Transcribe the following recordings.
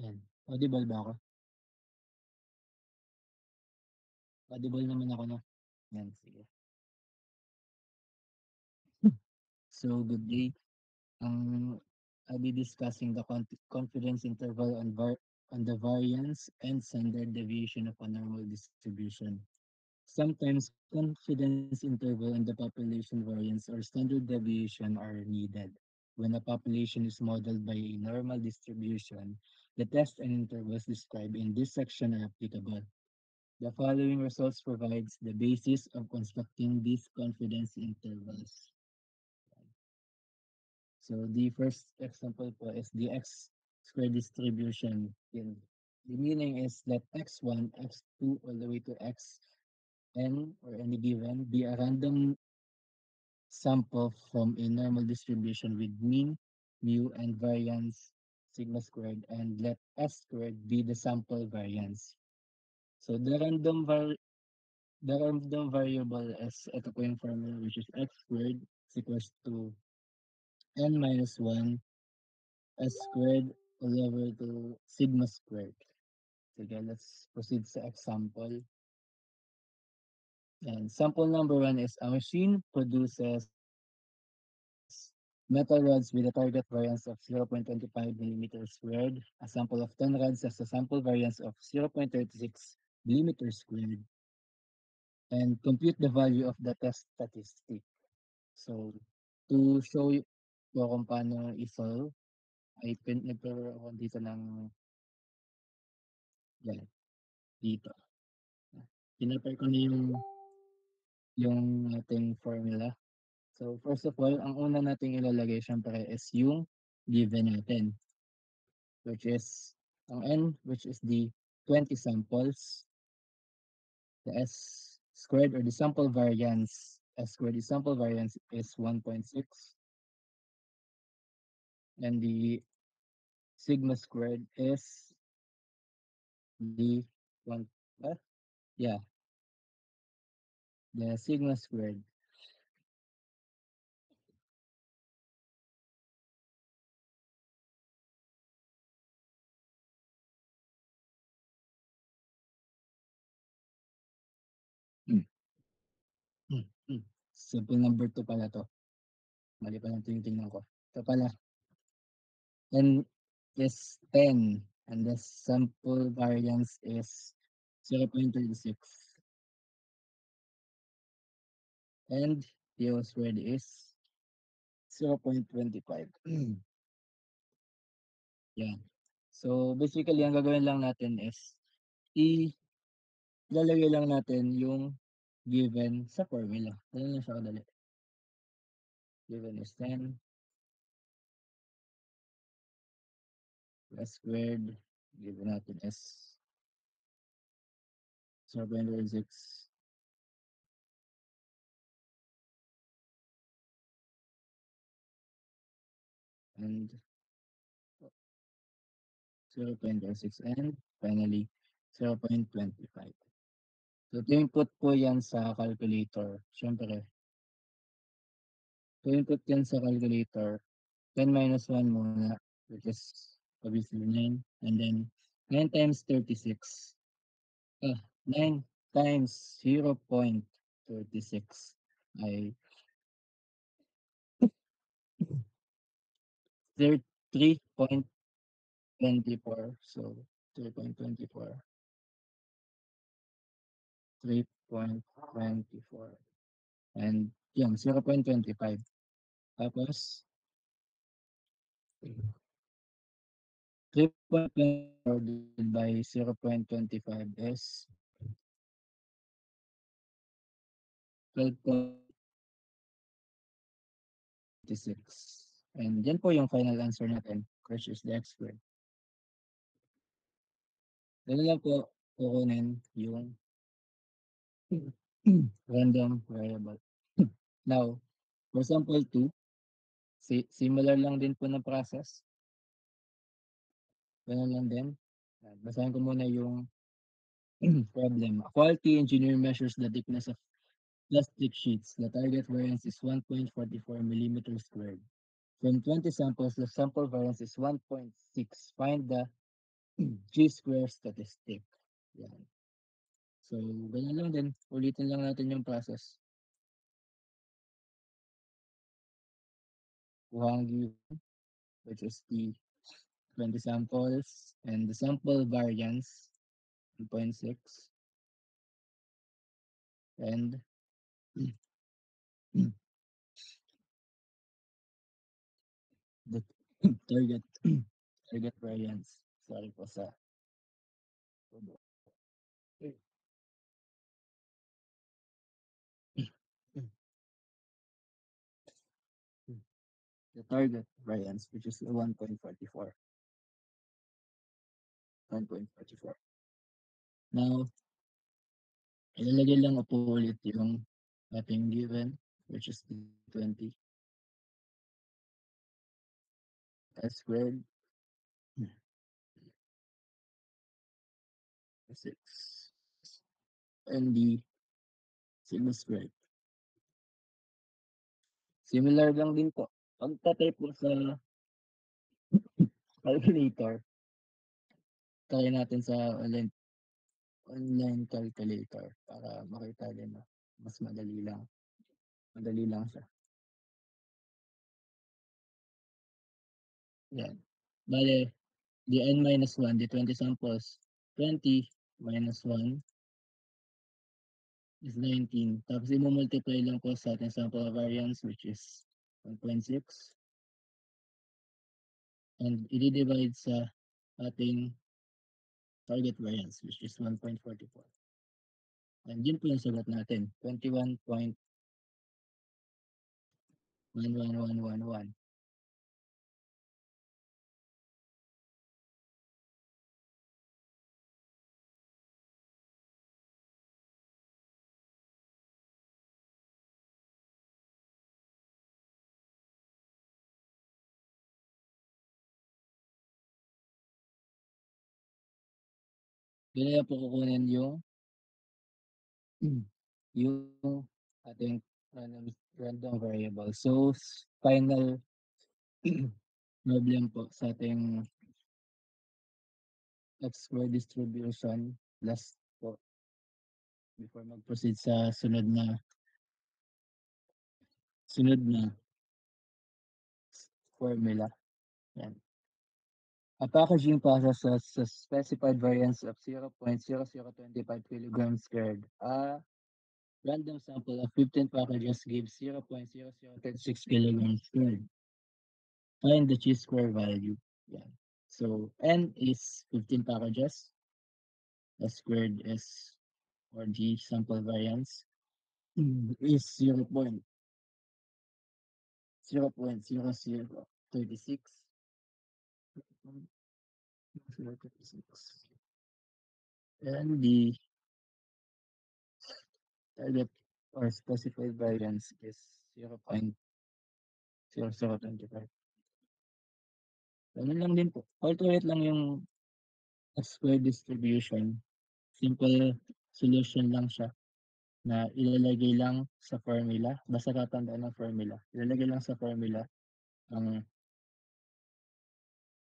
Yan. Audible ba ako? Audible naman ako, no? Yan, sige. So, good day. I'll be discussing the confidence interval on the variance and standard deviation of a normal distribution. Sometimes confidence interval and the population variance or standard deviation are needed. When a population is modeled by a normal distribution, the test and intervals described in this section are applicable. The following results provides the basis of constructing these confidence intervals. So the first example po is the x square distribution. The meaning is that x1, x2, all the way to xn or any given be a random sample from a normal distribution with mean, mu, and variance sigma squared, and let s squared be the sample variance. So the random variable is ito po yung formula, which is x squared is equals to n minus 1 s squared all over to sigma squared. Sige, let's proceed sa example. And sample number one is a machine produces metal rods with a target variance of 0.25 millimeters squared. A sample of 10 rods has a sample variance of 0.36 millimeters squared. And compute the value of the test statistic. So, to show ko kung paano i-solve, ay nagkaroon ako dito ng, yan, dito. Pinapay ko na yung ating formula. So, first of all, ang una nating ilalagay syempre is yung given natin, which is ang n, which is the 20 samples, the s squared or the sample variance, s squared, the sample variance is 1.6, and the sigma squared is the one, uh, yeah, the sigma squared. Hmm, hmm, hmm. Simple number 2 pala to. Mali pa lang tinitingnan ko. Ito pala, n is 10 and the sample variance is 0.36 and the O squared is 0.25. Yeah. So basically, ang gagawin lang natin is ilalagay lang natin yung given sa formula. Ganun lang siya kadali. Given is 10 plus squared. Given natin is 0.36 and 0.06 and finally 0.25. So, input po yan sa calculator. Siyempre, input yan sa calculator, 10 minus 1 muna, which is obviously 9. And then, 9 times 36. 9 times 0.36 ay 3.24. So, 3.24. 3.24. And yun, 0.25. Tapos, 3.24 divided by 0.25 is 12.26. And yan po yung final answer natin, which is the x squared. Dali lang po kukunin yung random variable. Now, for sample 2, similar lang din po na process. Ganun lang din. Basahin ko muna yung problem. A quality engineer measures the thickness of plastic sheets. The target variance is 1.44 millimeters squared. From 20 samples, the sample variance is 1.6. Find the G-square statistic. Yan. So, ganyan lang din. Ulitin lang natin yung process. Kuha ang given, which is the 20 samples, and the sample variance, 1.6, and the target target variance. Sorry po sa the target variance, which is 1.44. 1.44. Now, ilalagay lang po ulit yung ating given, which is 20 s squared 6 and the sigma squared. Similar lang din po. Pagka-type po sa calculator, try natin sa online calculator para makita din na mas madali lang. Madali lang siya. Yan. Bale, the n minus 1, the 20 samples, 20 minus 1 is 19. Tapos i-multiply lang po sa ating sample variance, which is 1.6. And i-divide sa ating target variance, which is 1.44. And yun po yung sagot natin, 21.11111. Ganyan po kukunin yung ating random variable. So, final problem po sa ating x-square distribution last po before mag-proceed sa sunod na formula. Yan. A packaging process has a specified variance of 0.0025 kilograms squared. A random sample of 15 packages gives 0.0036 kilograms squared. Find the chi-square value. Yeah. So n is 15 packages. S squared is, or G sample variance, is 0.0036. And the target or specified variance is 0.0025. Ganun lang din po. Alternate lang yung square distribution. Simple solution lang siya na ilalagay lang sa formula. Basta tatandaan ng formula. Ilalagay lang sa formula ang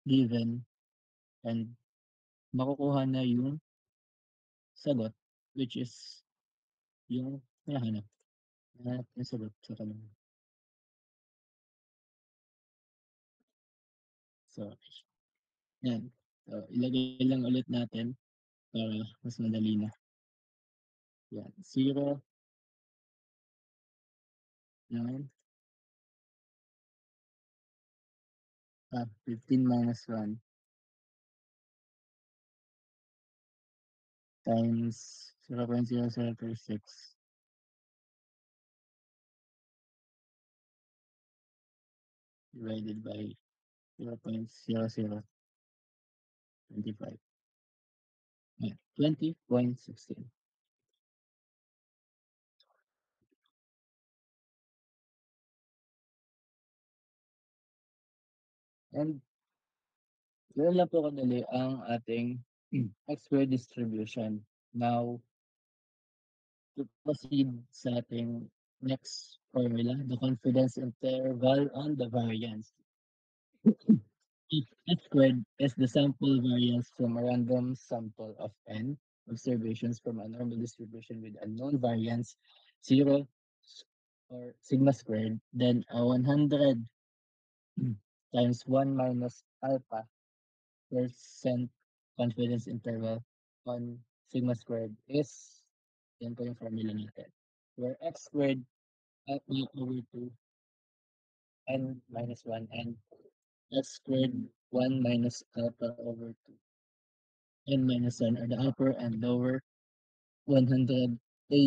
given and makukuha na yung sagot, which is yung hinahanap. Hinahanap yung sagot sa kanila. So, yan. So, ilagay lang ulit natin para mas madali na. Yan. 0, 9, 15 minus 1 times 0.0036 divided by 0.0025. 20.16. And gano'n lang po kadali ang ating x-square distribution. Now, to proceed sa ating next formula, the confidence interval on the variance. If S squared is the sample variance from a random sample of n observations from a normal distribution with unknown variance, zero or sigma squared, then a 100 times 1 minus alpha percent confidence interval on sigma squared is, yan po yung formula natin, where x squared alpha over 2 n minus 1 and x squared 1 minus alpha over 2 n minus 1 are the upper and lower 100 a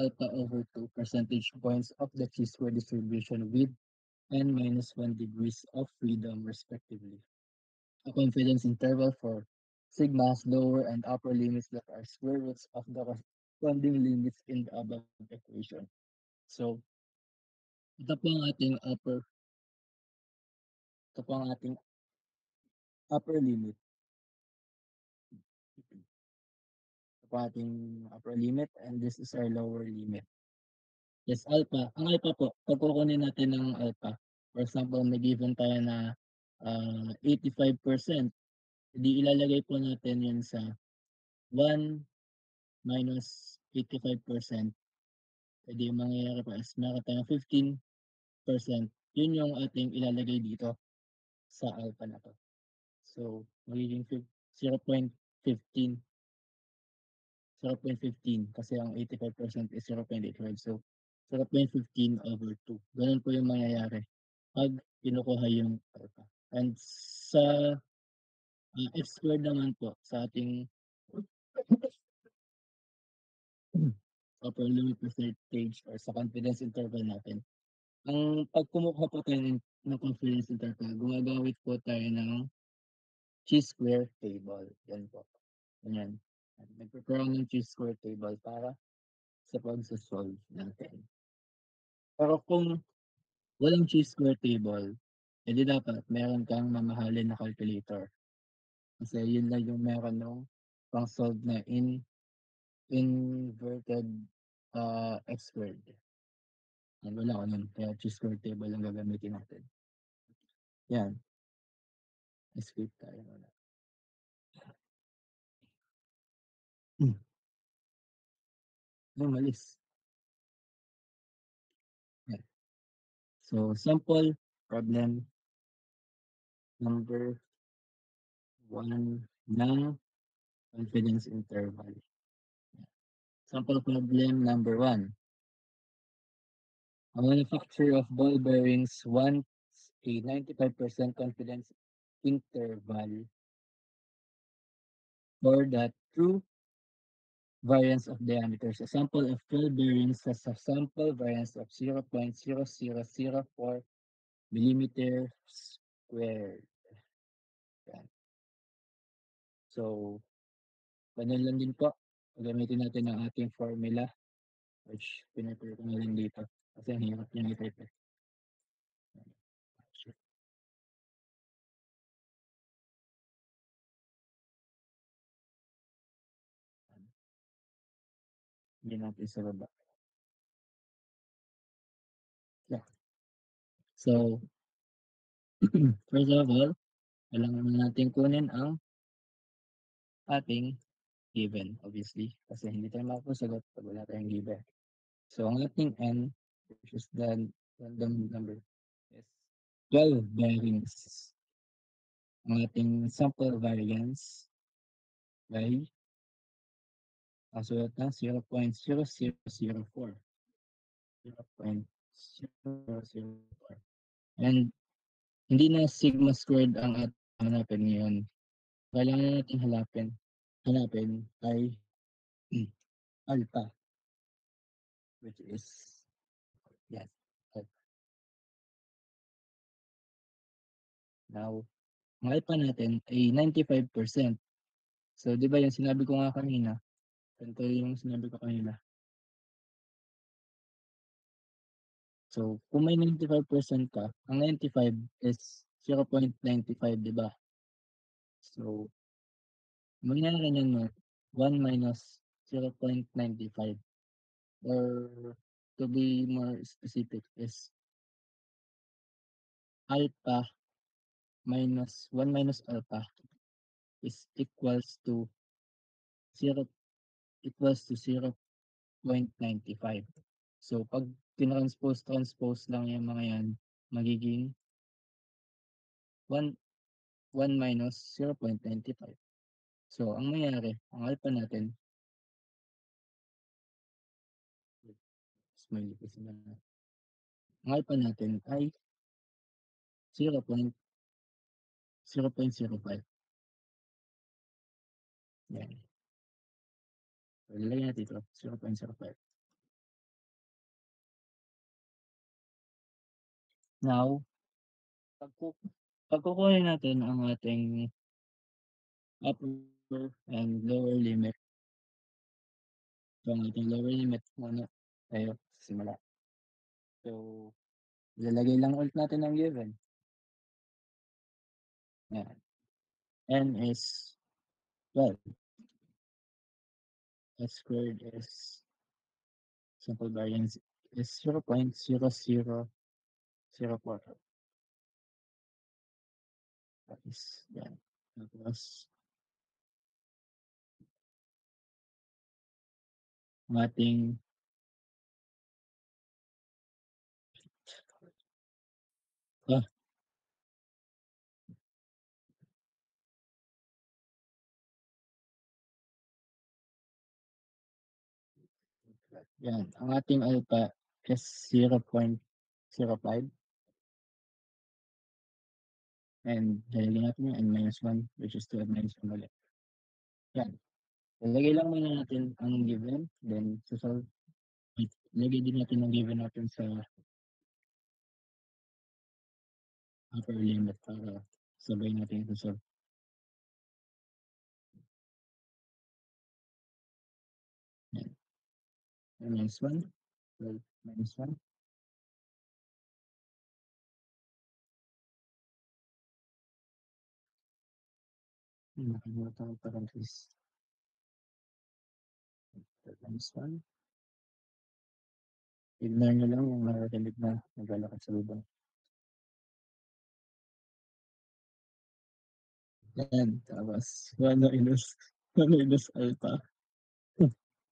alpha over 2 percentage points of the chi-square distribution with n minus 1 degrees of freedom respectively. A confidence interval for sigma's lower and upper limits that are square roots of the corresponding limits in the above equation. So, ito po ang ating ito po ang ating upper limit. Ito po ang ating upper limit and this is our lower limit. Yes, alpha. Ang alpha po, pag kukunin natin ng alpha, for example, may given tayo na 85%, hindi ilalagay po natin yun sa 1 minus 85%. Pwede yung mangyayari po is meron tayong 15%. Yun yung ating ilalagay dito sa alpha na to. So, magiging 0.15 kasi ang 85% is 0.85. So, 0.15 over 2. Ganun po yung mangyayari pag kinukuha yung alpha. And sa x squared naman po, sa ating upper limit percentage or sa confidence interval natin, ang pag kumukuha po tayo ng confidence interval, gumagamit po tayo ng chi-square table. Yan po. Ganyan. Nagprepare ako ng chi-square table para sa pagsasolve natin. Pero kung walang chi-square table, edi dapat meron kang mamahalin na calculator. Kasi yun lang yung meron nung pang-solve na inverted x squared. Yan, wala ko nun. Kaya chi-square table ang gagamitin natin. Yan. Escape tayo muna. Ay, malis. Yan. So, sample problem number 1 ng confidence interval. Sample problem number 1. A manufacturer of ball bearings wants a 95% confidence interval for the true variance of diameters. A sample of 12 bearings has a sample variance of 0.0004 millimeter squared. Yan. So, ganun lang din po. Gamitin natin ang ating formula which pinapare ko na lang dito kasi ang hirap niyang i-type eh. Hindi natin sa baba. Yeah. So, first of all, kailangan natin kunin ang ating given, obviously. Kasi hindi tayo makasagot pag wala tayong given. So, ang ating n, which is the random number, is 12 bearings. Ang ating sample variance by sulat na 0.0004. 0.0004. And hindi na sigma squared ang ating hanapin ngayon. Kailangan natin hanapin ay alpha, which is, yes, alpha. Now, ang alpha natin ay 95%. So, di ba yung sinabi ko nga kanina? Ganito yung sinabi ko kanina. So, kung may 95% ka, ang 95 is 0.95, di ba? So, mangyayari niyan mo, 1 minus 0.95 or to be more specific is alpha minus 1 minus alpha is zero equals to 0.95. So, pag transpose lang yung mga yan, magiging 1, 1 minus 0.95. So, ang mangyayari, ang alpha natin, smiley kasi na, ang alpha natin ay 0.05. Yan. So, lalagyan natin ito, 0.05. Now, pagkukunin natin ang ating upper and lower limit. So, ang ating lower limit muna tayo simula. So, ilalagay lang ulit natin ang given. Yan. N is 12. S squared is simple variance is 0.0004. That is yan. Tapos, ang ating ah, yan. Ang ating alpha is 0.05 and lalagyan natin yung n minus 1 which is 2 n minus 1 ulit. Yan. Lalagay lang muna natin ang given, then solve. Lagay din natin ang given natin sa upper limit para sabay natin ito solve. Yan. N minus 1, 12 minus 1. Nakalimutan ko parenthesis. 12 minus 1. Ignore nyo lang yung naririnig na naglalakad sa lubang. Yan. Tapos 1 minus alpha.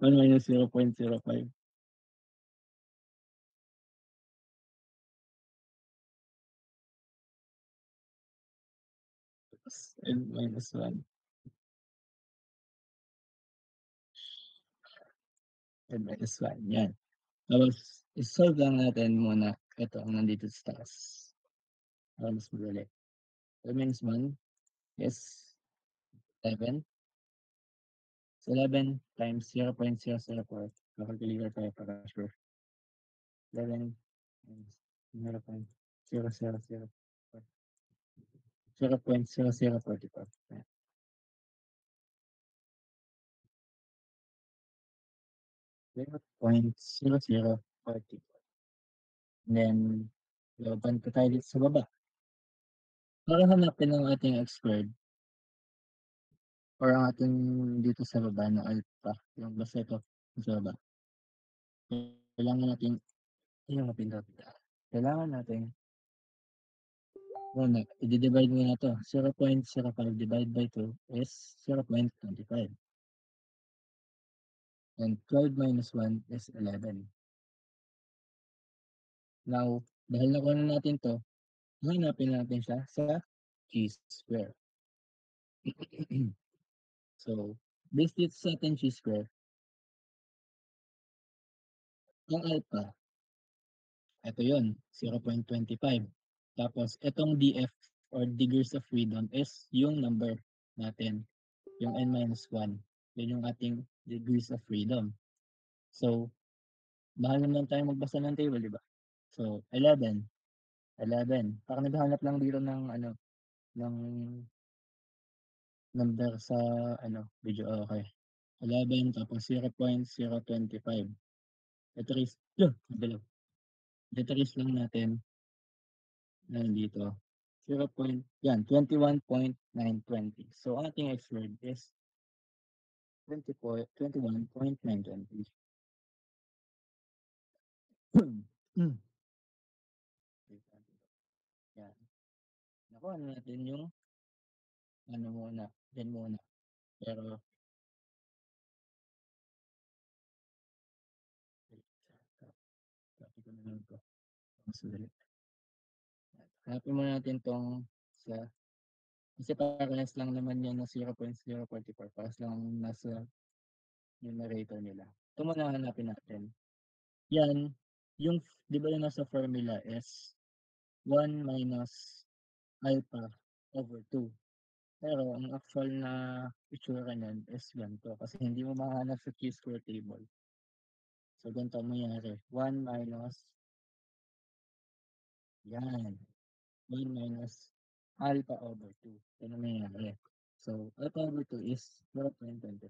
1 minus 0.05. Tapos n minus 1. N minus 1. Yan. Tapos, isolve lang natin muna ito ang nandito sa taas. Para mas madali. So, minus 1 is 11. So, 11 times 0.004. Calculator tayo para sure. 11 times 0.0004. 0.0044. 0.0044. Then, laban pa tayo dito sa baba. Para hanapin ang ating x squared or ang ating dito sa baba na alpha, yung basta ito sa baba. Kailangan natin, yung mapindot. Kailangan natin, muna, i-divide mo na ito. 0.05 divided by 2 is 0.25. And 12 minus 1 is 11. Now, dahil nakuha na natin to, hanapin natin siya sa chi-square. So, based dito sa ating chi-square, ang alpha, ito yun, 0.25. Tapos, itong df or degrees of freedom is yung number natin, yung n minus 1. Yun yung ating degrees of freedom. So, bahal naman tayo magbasa ng table, di ba? So, 11. 11. Parang naghahanap lang dito ng ng number sa video. Okay. 11 tapos 0.025. Ito Ito lang natin dito. 21.920. So, ating x word is 21.920. Yan. Kuha na natin yung ano muna, yan muna. Pero, wait, copy ko na lang 'to. Mas madali. Hanapin muna natin 'tong sa kasi parehas lang naman yan na 0.044 parehas lang nasa numerator nila. Ito muna hanapin natin. Yan, yung 'di ba yung nasa formula is 1 minus alpha over 2. Pero ang actual na itsura niyan is ganito kasi hindi mo mahahanap sa Q-square table. So ganito ang mangyayari, 1 minus yan, 1 minus alpha over 2. Yan ang mangyayari. So alpha over 2 is 0.25.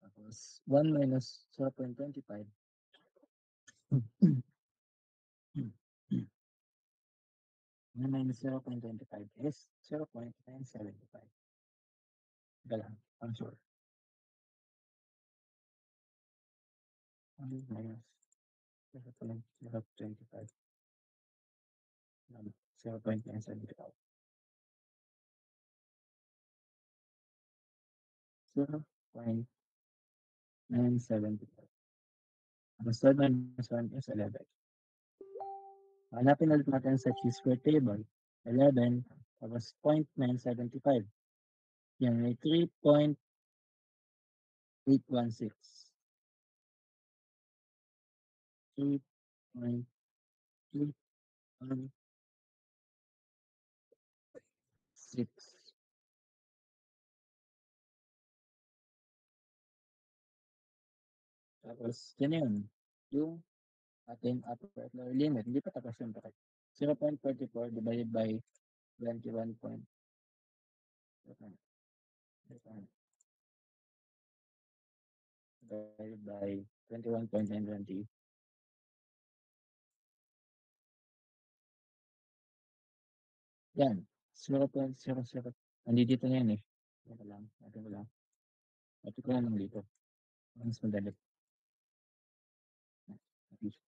Tapos 1 minus 0.25 1 minus 0.25 is 0.975. Teka lang, I'm sure. 1 minus 0.025 0.975. 0.975. Ang third minus 1 is 11. Hanapin ulit natin sa chi-square table. 11 tapos 0.975. Yan may 3.816. 3.816. Tapos yan yun. Yung ating upper at lower limit. Hindi pa tapos yung bracket. 0.44 divided by 21 point. Divided by 21.920. Yan. 0.00. Nandito na yan eh. Ito lang. Natin ko lang. Natin ko lang dito. Mas madali. At least.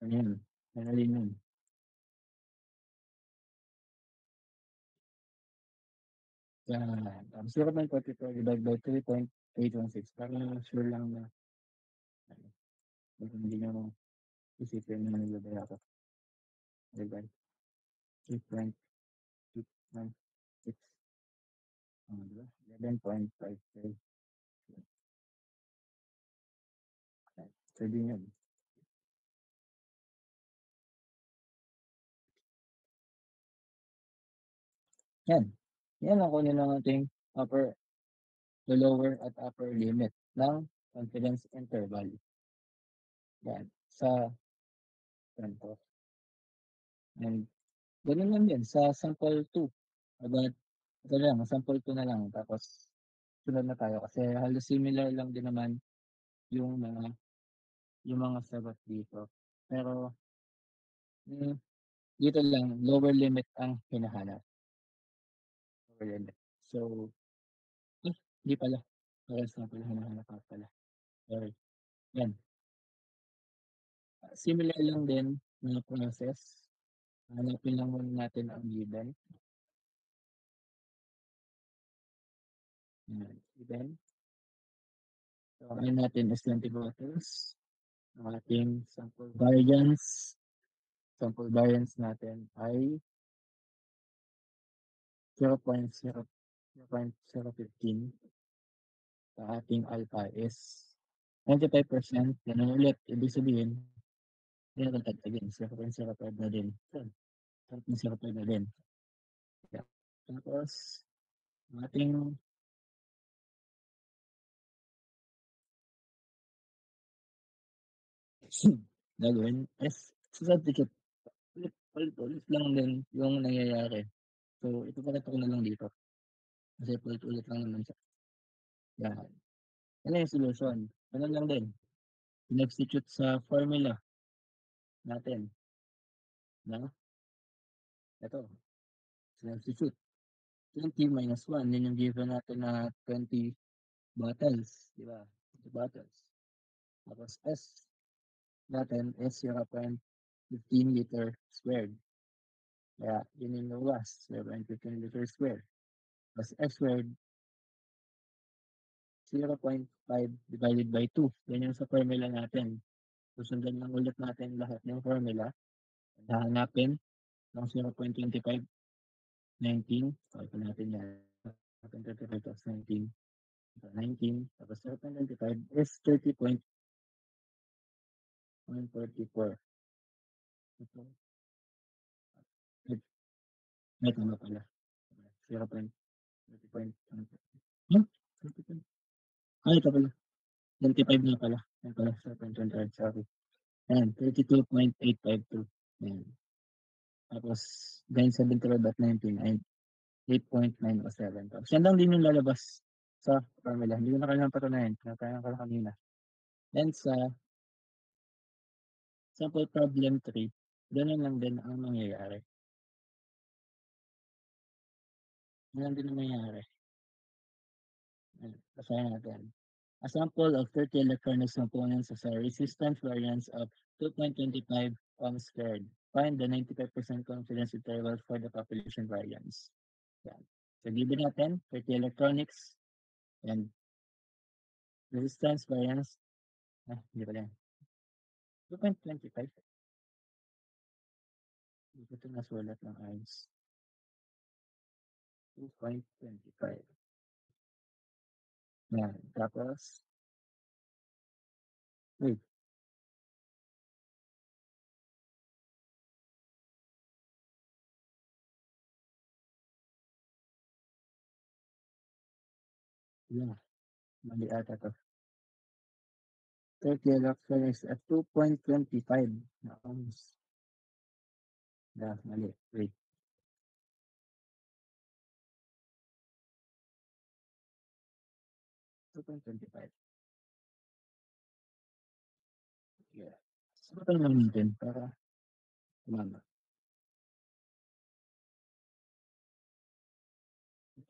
Ano yun? Madali yun. Yan. 0.44 divided by 3.816. Parang sure lang na ano, hindi nyo isipin na nilabay ako. Divided by 3.816. Diba? 11.53. So, din yun. Yan. Yan ang kunin ng ating upper, the lower at upper limit ng confidence interval. Yan. Sa ganito. And ganun lang din sa sample 2. About, ito lang, sample 2 na lang. Tapos, sunod na tayo kasi halos similar lang din naman yung mga sagot dito. Pero, dito lang, lower limit ang hinahanap. Lower limit. So, hindi pala. Parehas na pala hinahanap ko pala. Sorry. Yan. Similar lang din na process. Hanapin lang muna natin ang given. Yan. Given. So, ang natin is 20 bottles. Ang ating sample variance natin ay 0.015. Sa ating alpha is 95%. Ganun ulit. Ibig sabihin, meron tagtagin. 0.05 na din. 0.05 na din. Yeah. Tapos, ang ating gagawin is substitute. Ulit lang din yung nangyayari. So, ipapakita ko na lang dito. Kasi ulit lang naman siya. Yan. Yan yung solution. Ganun lang din. Substitute sa formula natin. Na, ito. Substitute. 20 minus 1. Yun yung given natin na 20 bottles. Di ba? 20 bottles. Tapos S natin is 0.05. 15 liter squared. Kaya yun yung luwas, 0.15 liter squared. Plus x squared, 0.5 divided by 2. Yan yung sa formula natin. Susundan lang ulit natin lahat ng formula. Hahanapin ng 0.25, 19. So, ito natin yan. 0.25 plus 19. So, 19. Tapos 0.25 is 30.144. Ito. May tama pala. 0.30. Hmm? 30. Ay, ito pala. 25 na pala. Yan pala. 0.25. Sorry. Ayan. 32.852. Ayan. Tapos, gain 75.19 ay 8.907. Tapos, yan lang din yung lalabas sa formula. Hindi ko na kailangan patunayan. Kaya ko lang kanina. Then, sa sample problem 3, ganun lang din ang mangyayari. Ganun din ang mangyayari. Basahin natin. A sample of 30 electronic components has a resistance variance of 2.25 ohms squared. Find the 95% confidence interval for the population variance. Yan. So, given natin, 30 electronics and resistance variance, hindi pa yan. 2.25. Hindi ko ito nasulat ng ayos. 2.25. Yan. Tapos, wait. Yeah. Mali ata to. 30 electronics at 2.25 na ohms. Yeah, mali. Wait. 2.25. Yeah. Sagutan lang natin para tumama.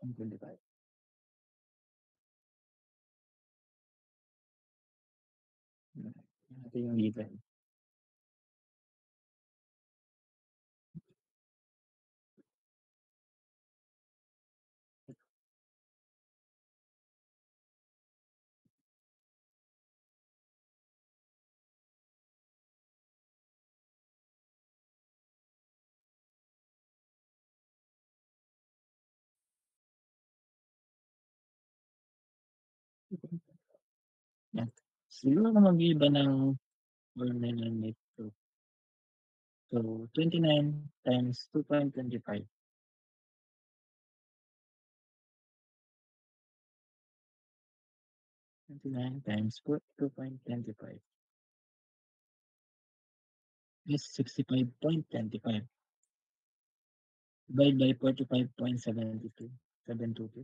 2.25. Yan natin yung given. Yan. Siguro na mag-iba ng formula nito. So, 29 times 2.25. 29 times 2.25 is 65.25. Divide by 45.72. 722.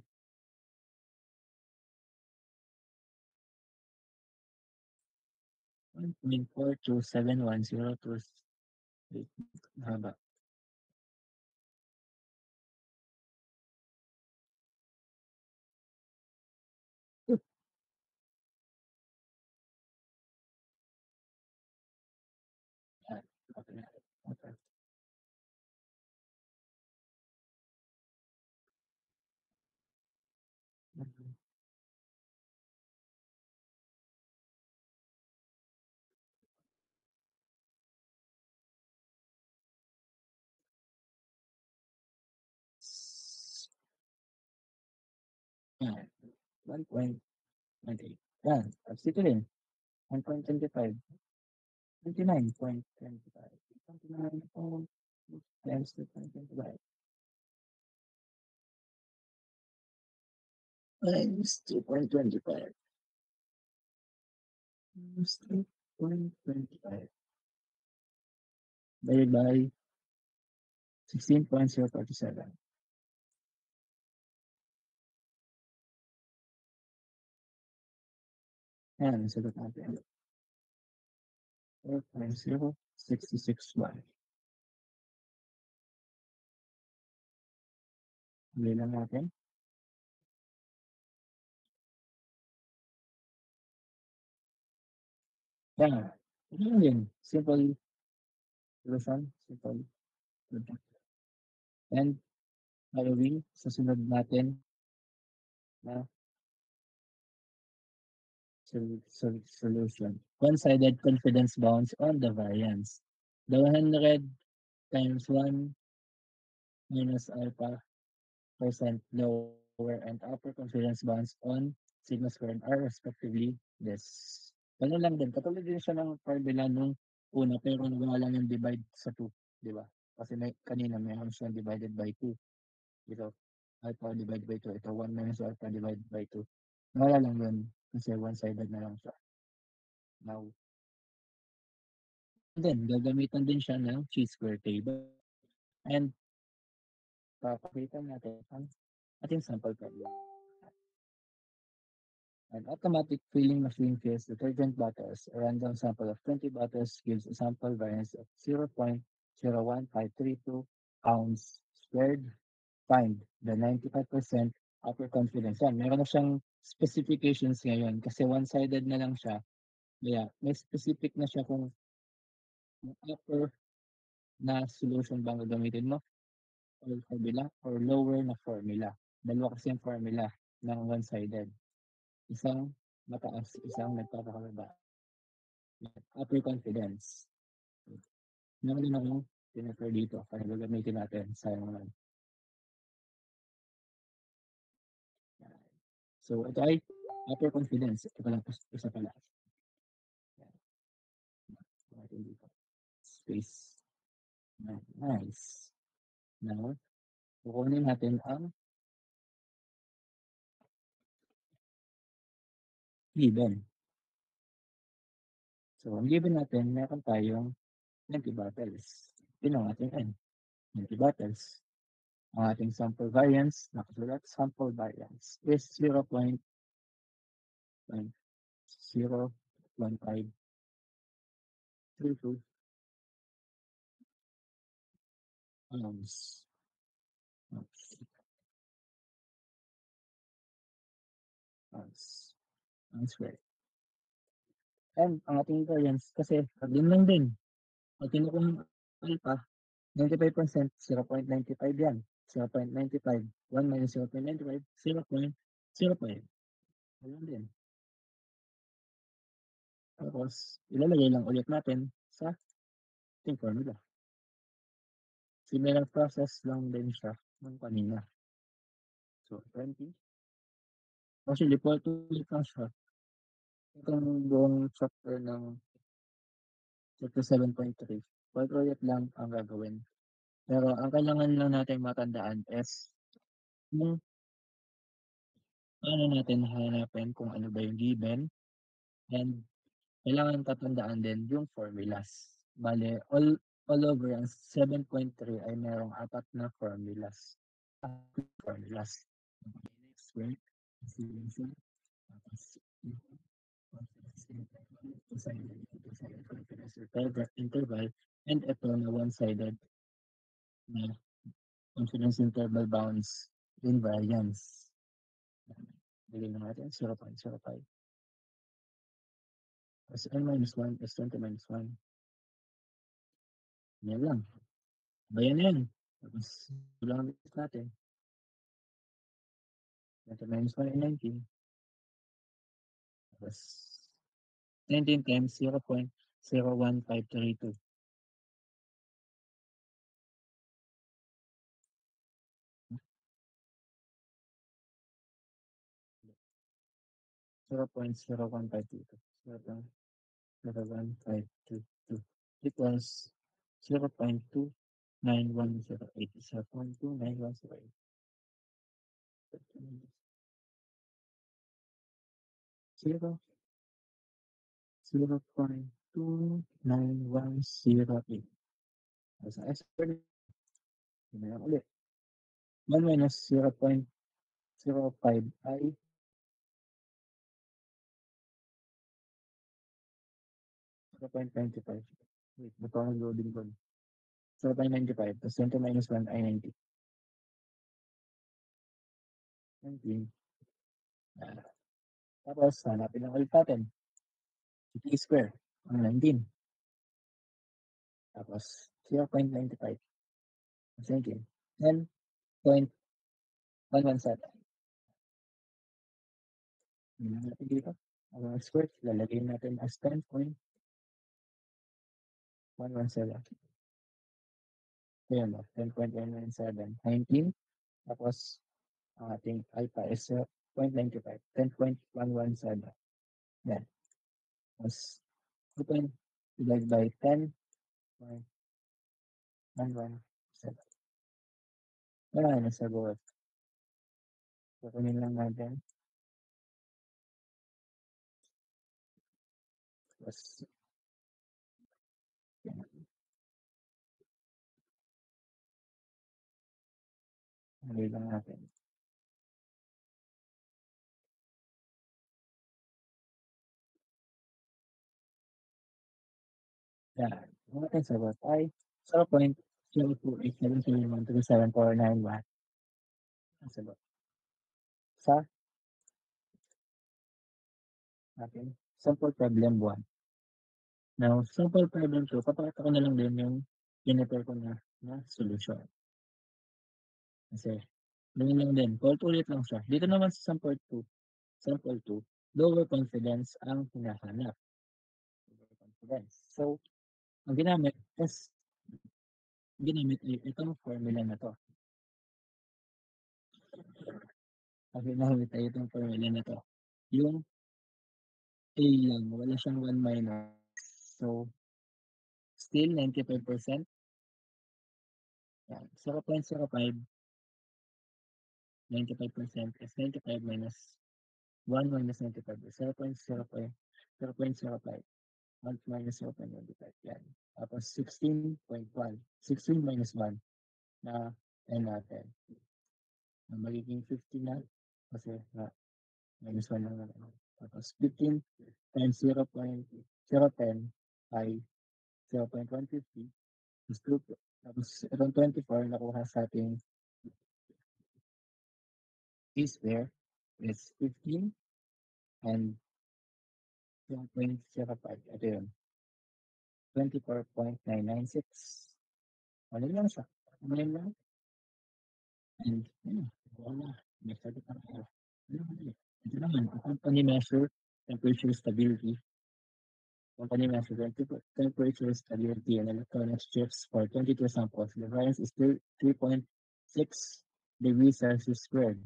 1.427102. Wait, haba. Yan. Okay. Okay. Yan. 1.28. Yan. Substitute 1.25. 29.25. 29 times 2.25. Times 2.25. Times 2.25. Divided by 16.047. Yan, sagot natin. 4.0661. Huli lang natin. Yan. Yan din. Simple solution, simple. And following, sa sunod natin na solution. One-sided confidence bounds on the variance. The 100 times 1 minus alpha percent lower and upper confidence bounds on sigma squared are respectively this. Ano lang din, katulad din siya ng formula nung una pero nagawa lang yung divide sa 2, di ba? Kasi kanina mayroon siyang divided by 2. Ito, alpha divided by 2. Ito, 1 minus alpha divided by 2. Nawala lang yun kasi one-sided na lang siya. Now, then, gagamitan din siya ng chi-square table. And, papakita natin ang ating sample problem. An automatic filling machine fills detergent bottles. A random sample of 20 bottles gives a sample variance of 0.01532 pounds squared. Find the 95% upper confidence. Yan, meron na siyang specifications ngayon kasi one-sided na lang siya. Kaya may specific na siya kung upper na solution bang gagamitin mo or formula or lower na formula. Dalawa kasi yung formula ng one-sided. Isang mataas, isang nagpapakababa. Upper confidence. Meron din akong pinapar dito para gagamitin natin sa mga. So, ito ay upper confidence. Ito pala, isa pala. Space. Nice. Now, kukunin natin ang given. So, ang given natin, meron tayong 20 bottles. Yun ang ating N. 20 bottles. Ang ating sample variance, nakasulat, sample variance is 0.01532 ounce. Ounce. Ounce square. And ang ating variance, kasi din lang din. Pag kinukuha ng alpha, 95%, 0.95 yan. 0.95. 1 minus 0.95, 0.05. Ayan din. Tapos, ilalagay lang ulit natin sa ating formula. Similar process lang din siya ng kanina. So, 20. Actually, ulit lang siya. Itong buong chapter ng chapter 7.3. Ulit lang ang gagawin. Pero ang kailangan lang natin matandaan is yung paano natin hanapin kung ano ba yung given and kailangan tatandaan din yung formulas. Bale, all over ang 7.3 ay merong 4 na formulas. Formulas. Next week, tapos confidence interval and ito na one-sided na confidence interval bounds invariance. Bigyan na natin 0.05. As n minus 1 is 20 minus 1. Yan lang. Bayan na yan. Tapos, lang natin. 20 minus 1 ay 19. Tapos, 19 times 0.01532. Zero point zero one five two two. 0.01522 equals 0.29108. 0.29108. 0.29108. Sa S squared, yun na lang ulit. 1 minus 0.05 ay 0.95. Wait, ba't ako nag-loading ko? 0.95. Tapos 20 minus 1 ay 90. 19. Tapos, hanapin lang ulit natin. T square. Ang 19. Tapos, 0.95. Sige. 10.117. Tingnan natin dito. Ang square, lalagay natin as 10.117. Ayan o, 10.117. 19. Tapos, ang ating alpha is 0.95. 10.117. Yan. Tapos, open, divide by 10.117. Wala na sagot. Kukunin lang natin. Tapos, yan. Lagay lang natin. Yan. Ang ating sagot ay 0.02877137491. Ang sagot. Sa ating sample problem 1. Now, sample problem 2, papakita ko na lang din yung ginipare ko na solution. Kasi, ganyan lang din. Paulit-ulit lang siya. Dito naman sa sample 2, lower confidence ang hinahanap. Lower confidence. So, ang ginamit ay itong formula na to. Ang ginamit ay itong formula na to. Yung A lang, wala siyang 1 minus. So, still 95%. Yan. 0.05, 95% is 95 minus 1 minus 95 is 0.05. 0.05. 1 minus 0.95. Yan. Tapos 16.1. 16 minus 1 na n natin. Na magiging 15 na kasi minus 1 lang naman. Tapos 15 times 0.010 ay 0.150 is 2. Tapos itong 24 nakuha sa ating square is 15 and 0.05. Ito yun. 24.996. Ano lang siya? Ano lang? And, wala. May sagot na kayo. Ito naman, company measure temperature stability. Company measure temperature stability in electronic strips for 22 samples. The variance is 3.6 degrees Celsius squared.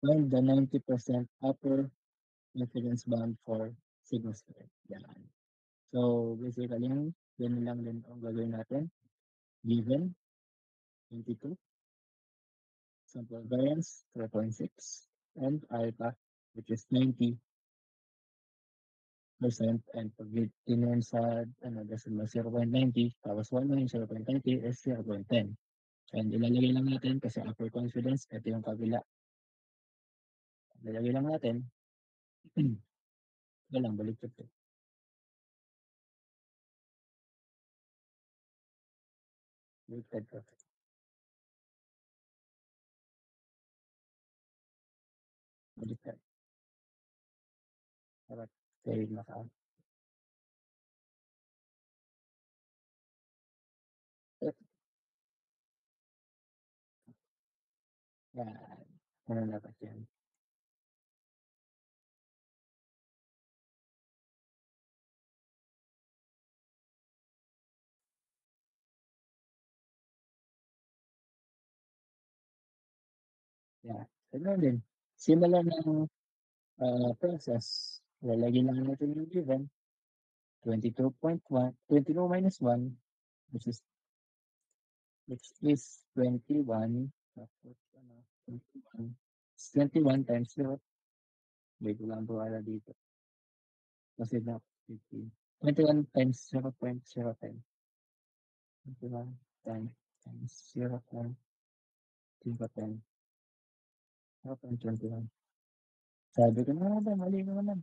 Find the 90% upper confidence band for sigma squared. Yan. So, basically, yan lang din ang gagawin natin. Given 22, sample variance 3.6, and alpha, which is 90%, and pag tinurn sa decimal 0.90, tapos 1 minus 0.90 is 0.10. And ilalagay lang natin kasi upper confidence, ito yung kabila. Ilalagay lang natin. Ito lang, balik ito. Baliktad ko. Baliktad. Dapat save naka. Yan. Ano dapat yan? Yan. Ganun din. Similar ng process. Lalagyan lang natin yung given. 22.1, 22 minus 1, which is 21. Tapos, 21. It's 21 times 0. Hindi ko lang buwala dito. Kasi na 15. 21 times 0.010. 21 times 0.010. 0.21. Sabi ko na ba, mali ko naman.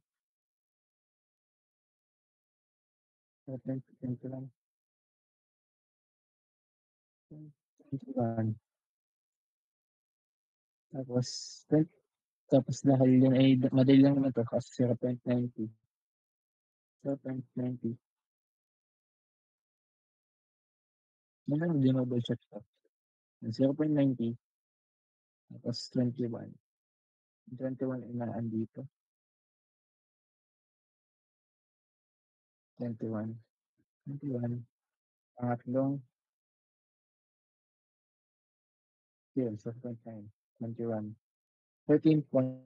0.21. 21. Tapos, tapos dahil yun ay madali lang naman to kasi 0.90. 0.90. Ngayon, dinouble check ko. 0.90, tapos 21. 21 ay naandito. 21. 21. Pangatlong, yun, 0.9. 21. 13.2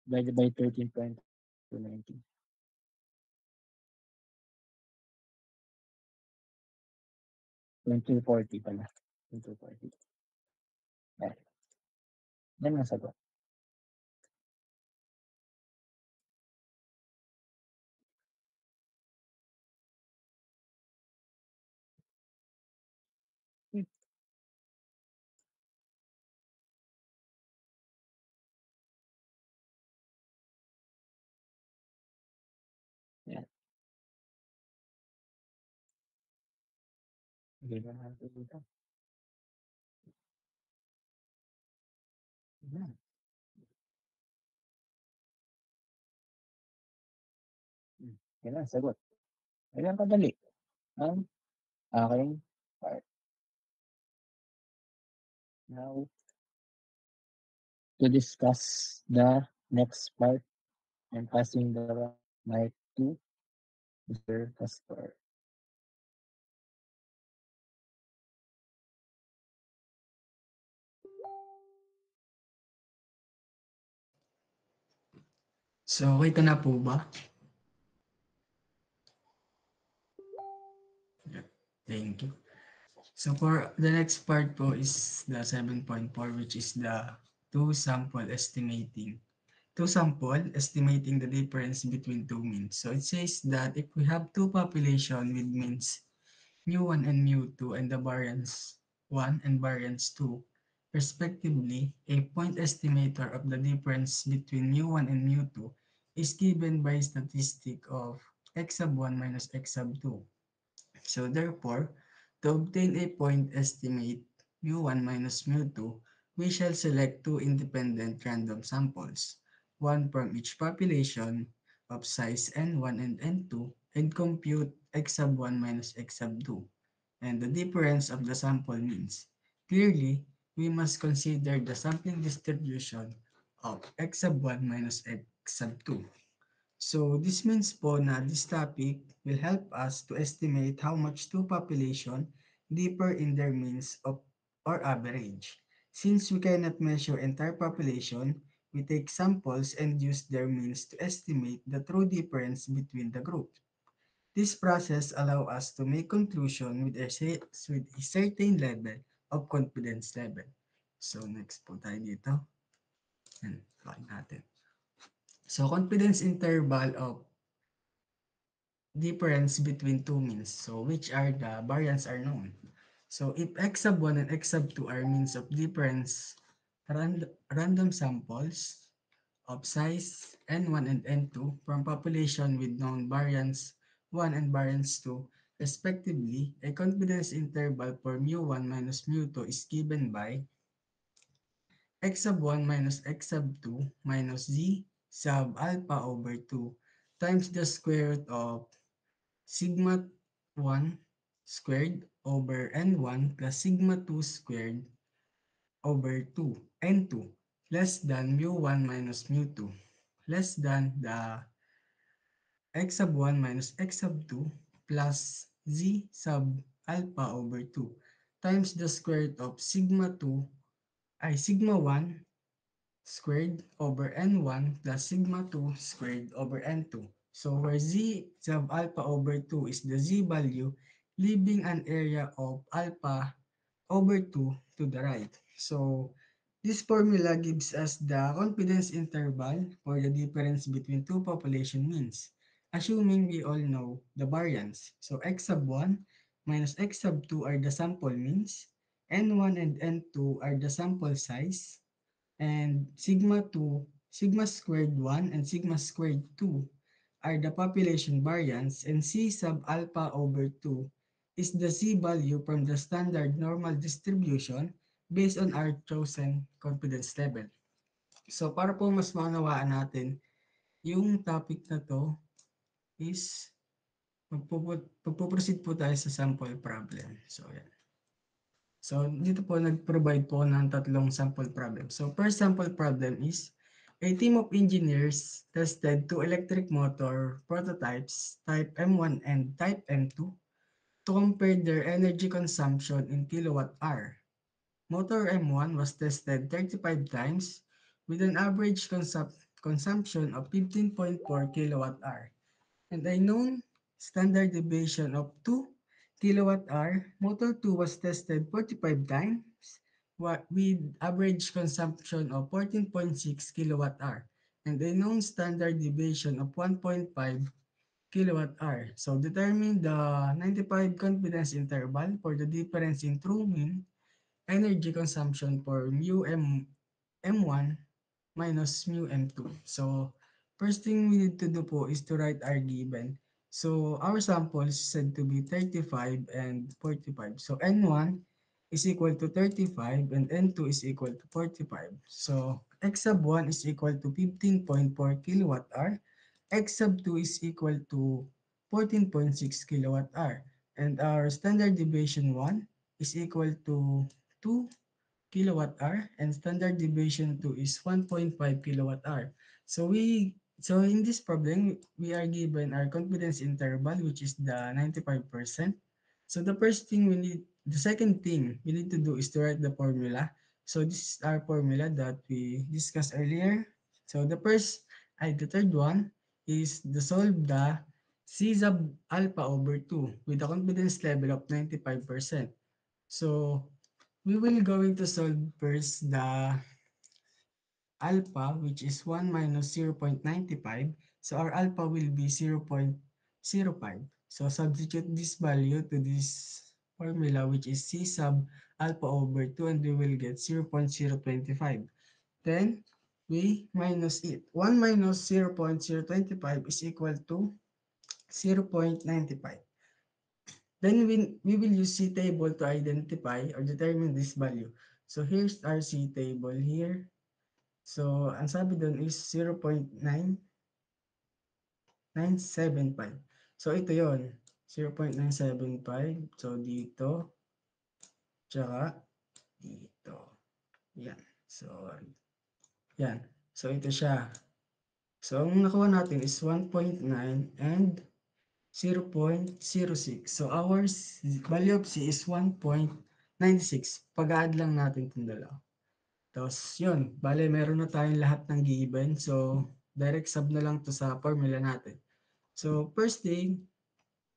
divided by 13.290. 2040 pala. 2040. Yan. Yan ang sagot. Yan. Hindi na natin dito. Yan. Yan ang sagot. Yan ang kadali. Ang aking part. Now, to discuss the next part, I'm passing the mic to Mr. Casper. So, okay ka na po ba? Yeah, thank you. So, for the next part po is the 7.4, which is the two sample estimating the difference between two means. So, it says that if we have two population with means mu1 and mu2 and the variance 1 and variance 2, respectively, a point estimator of the difference between mu1 and mu2 is given by statistic of x sub 1 minus x sub 2. So therefore, to obtain a point estimate mu1 minus mu2, we shall select two independent random samples, one from each population of size n1 and n2, and compute x sub 1 minus x sub 2, and the difference of the sample means. Clearly, we must consider the sampling distribution of x sub 1 minus x sub 2. So this means po na this topic will help us to estimate how much two population differ in their means of or average. Since we cannot measure entire population, we take samples and use their means to estimate the true difference between the group. This process allow us to make conclusion with a certain level of confidence level. So next po tayo dito. Yan, pakinggan natin. So confidence interval of difference between two means. So which are the variance are known. So if x sub 1 and x sub 2 are means of difference random samples of size n1 and n2 from population with known variance 1 and variance 2 respectively, a confidence interval for mu1 minus mu2 is given by x sub 1 minus x sub 2 minus z sub alpha over 2 times the square root of sigma 1 squared over n1 plus sigma 2 squared over 2 n2 less than mu1 minus mu2 less than the x sub 1 minus x sub 2 plus z sub alpha over 2 times the square root of sigma 1 squared over n1 plus sigma 2 squared over n2. So where z sub alpha over 2 is the z value, leaving an area of alpha over 2 to the right. So this formula gives us the confidence interval for the difference between two population means, assuming we all know the variance. So x sub 1 minus x sub 2 are the sample means, n1 and n2 are the sample size, and sigma 2, sigma squared 1 and sigma squared 2 are the population variance, and C sub alpha over 2 is the Z value from the standard normal distribution based on our chosen confidence level. So para po mas maunawaan natin, yung topic na to is Magpo-proceed po tayo sa sample problem. So, yan. So, dito po nag-provide po ng tatlong sample problem. So, first sample problem is a team of engineers tested two electric motor prototypes, type M1 and type M2, to compare their energy consumption in kilowatt hour. Motor M1 was tested 35 times with an average consumption of 15.4 kilowatt hour and a known standard deviation of 2 kilowatt hour. Motor 2 was tested 45 times with average consumption of 14.6 kilowatt hour and a known standard deviation of 1.5 kilowatt hour. So determine the 95 confidence interval for the difference in true mean energy consumption for mu M1 minus mu M2. So, first thing we need to do po is to write our given. So, our sample is said to be 35 and 45. So, N1 is equal to 35 and N2 is equal to 45. So, X sub 1 is equal to 15.4 kilowatt hour. X sub 2 is equal to 14.6 kilowatt hour. And our standard deviation 1 is equal to 2 kilowatt hour and standard deviation 2 is 1.5 kilowatt hour. So in this problem we are given our confidence interval which is the 95%. So the second thing we need to do is to write the formula. So this is our formula that we discussed earlier. So the third one is to solve the C sub alpha over 2 with a confidence level of 95%. So we will going to solve first the alpha, which is 1 minus 0.95. So our alpha will be 0.05. So substitute this value to this formula, which is C sub alpha over 2, and we will get 0.025. Then we minus it. 1 minus 0.025 is equal to 0.95. Then we will use C table to identify or determine this value. So here's our C table here. So ang sabi doon is 0.9975. So ito yon 0.975. So dito, tsaka dito. Yan. So, yan. So ito siya. So ang nakuha natin is 1.9 and 0.06. So our value of C is 1.96. Pag-add lang natin itong dalawa. Tapos yun, bale meron na tayong lahat ng given. So direct sub na lang to sa formula natin. So first thing,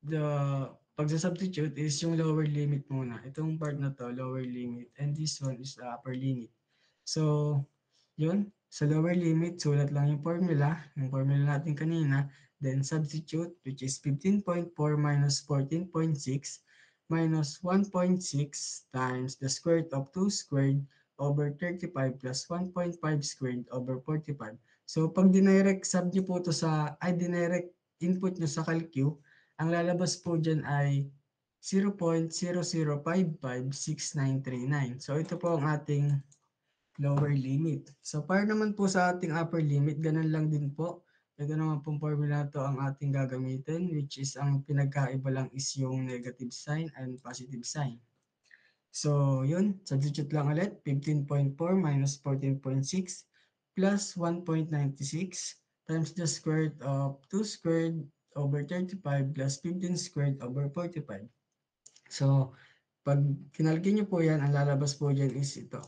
the pagsa-substitute is yung lower limit muna. Itong part na to, lower limit. And this one is the upper limit. So yun, sa lower limit, sulat lang yung formula natin kanina, then substitute, which is 15.4 minus 14.6 minus 1.6 times the square root of 2 squared over 35 plus 1.5 squared over 45. So, pag dinirect sub nyo po to dinirect input nyo sa calcu, ang lalabas po dyan ay 0.00556939. So, ito po ang ating lower limit. So, para naman po sa ating upper limit, ganun lang din po. Ito naman pong formula to ang ating gagamitin, which is ang pinagkaiba lang is yung negative sign and positive sign. So, yun, substitute lang ulit, 15.4 minus 14.6 plus 1.96 times the square root of 2 squared over 35 plus 15 squared over 45. So, pag kinalkin nyo po yan, ang lalabas po dyan is ito.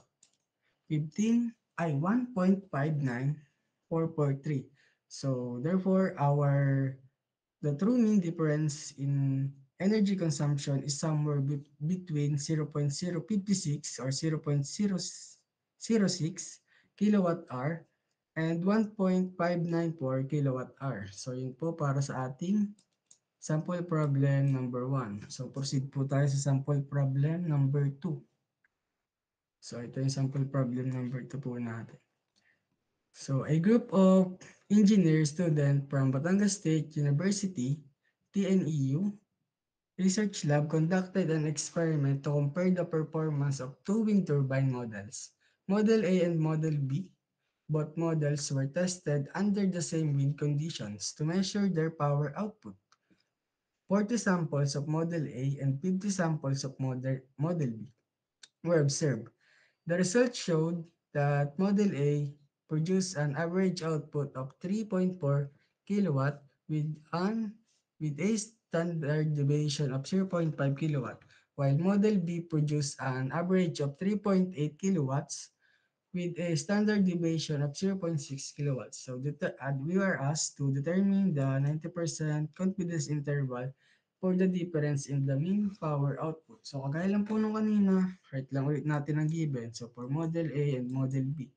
1.59443. So therefore, the true mean difference in energy consumption is somewhere between 0.056 or 0.006 kilowatt hour and 1.594 kilowatt hour. So yun po para sa ating sample problem number 1. So proceed po tayo sa sample problem number 2. So ito yung sample problem number 2 po natin. So a group of engineer students from Batangas State University, TNEU, research lab conducted an experiment to compare the performance of two wind turbine models, Model A and Model B. Both models were tested under the same wind conditions to measure their power output. 40 samples of Model A and 50 samples of Model B were observed. The results showed that Model A produced an average output of 3.4 kilowatt with an with a standard deviation of zero point 0.5 kilowatt, while Model B produced an average of 3.8 kilowatts with a standard deviation of zero point 0.6 kilowatts. So we were asked to determine the 90% confidence interval for the difference in the mean power output. So kagaya lang po nung kanina, write lang ulit natin ang given. So for Model A and Model B.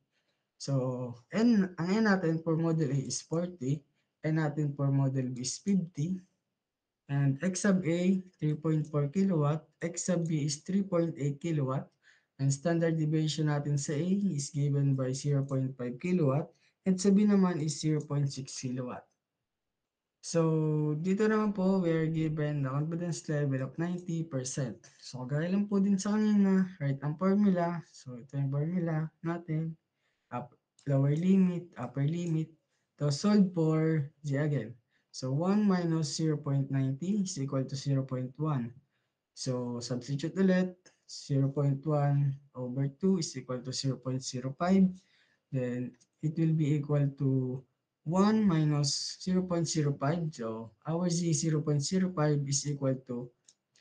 So ang N natin for Model A is 40, N natin for Model B is 50, and X sub A 3.4 kilowatt, X sub B is 3.8 kilowatt, and standard deviation natin sa A is given by 0.5 kilowatt, and sa B naman is 0.6 kilowatt. So, dito naman po, we are given the confidence level of 90%. So, gaya lang po din sa kanina, write ang formula. So, ito yung formula natin. Up, lower limit, upper limit. To solve for G again. So, 1 minus 0.90 is equal to 0.1. So, substitute ulit. 0.1 over 2 is equal to 0.05. Then, it will be equal to 1 minus 0.05. So, our Z 0.05 is equal to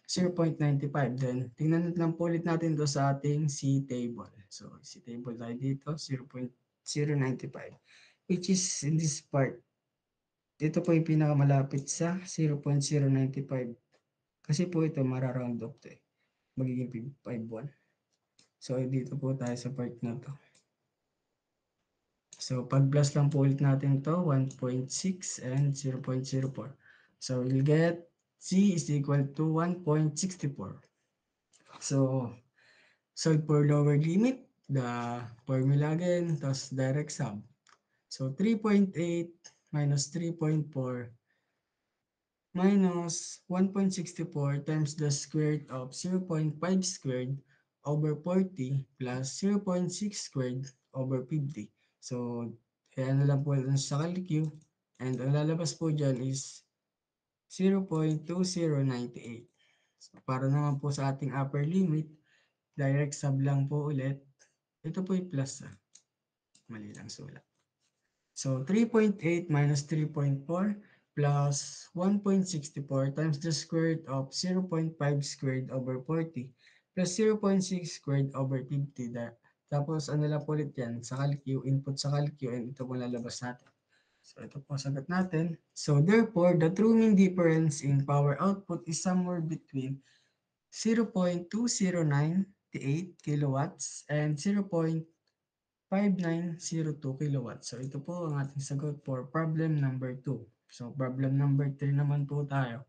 0.95. Then, tingnan lang po ulit natin to sa ating C table. So, C table tayo dito, 0.095. Which is in this part, ito po yung pinakamalapit sa 0.095. Kasi po ito, mararound off to eh. Magiging 5.1. So, dito po tayo sa part na to. So, pag-plus lang po ulit natin to, 1.6 and 0.04. So, we'll get C is equal to 1.64. So, solve for lower limit, the formula again, tapos direct sum. So, 3.8 minus 3.4 minus 1.64 times the square root of 0.5 squared over 40 plus 0.6 squared over 50. So, kaya na lang po sa calcu. And ang lalabas po dyan is 0.2098. So, para naman po sa ating upper limit, direct sub lang po ulit. Ito po yung plus. Mali lang sulat. So, 3.8 minus 3.4 plus 1.64 times the square root of 0.5 squared over 40 plus 0.6 squared over 50. Tapos, ano lang po ulit yan? Sa calcu, input sa calcu, and ito po lalabas natin. So, ito po sagot natin. So, therefore, the true mean difference in power output is somewhere between 0.2098 kilowatts and 0.5902 kilowatts. So, ito po ang ating sagot for problem number 2. So, problem number 3 naman po tayo.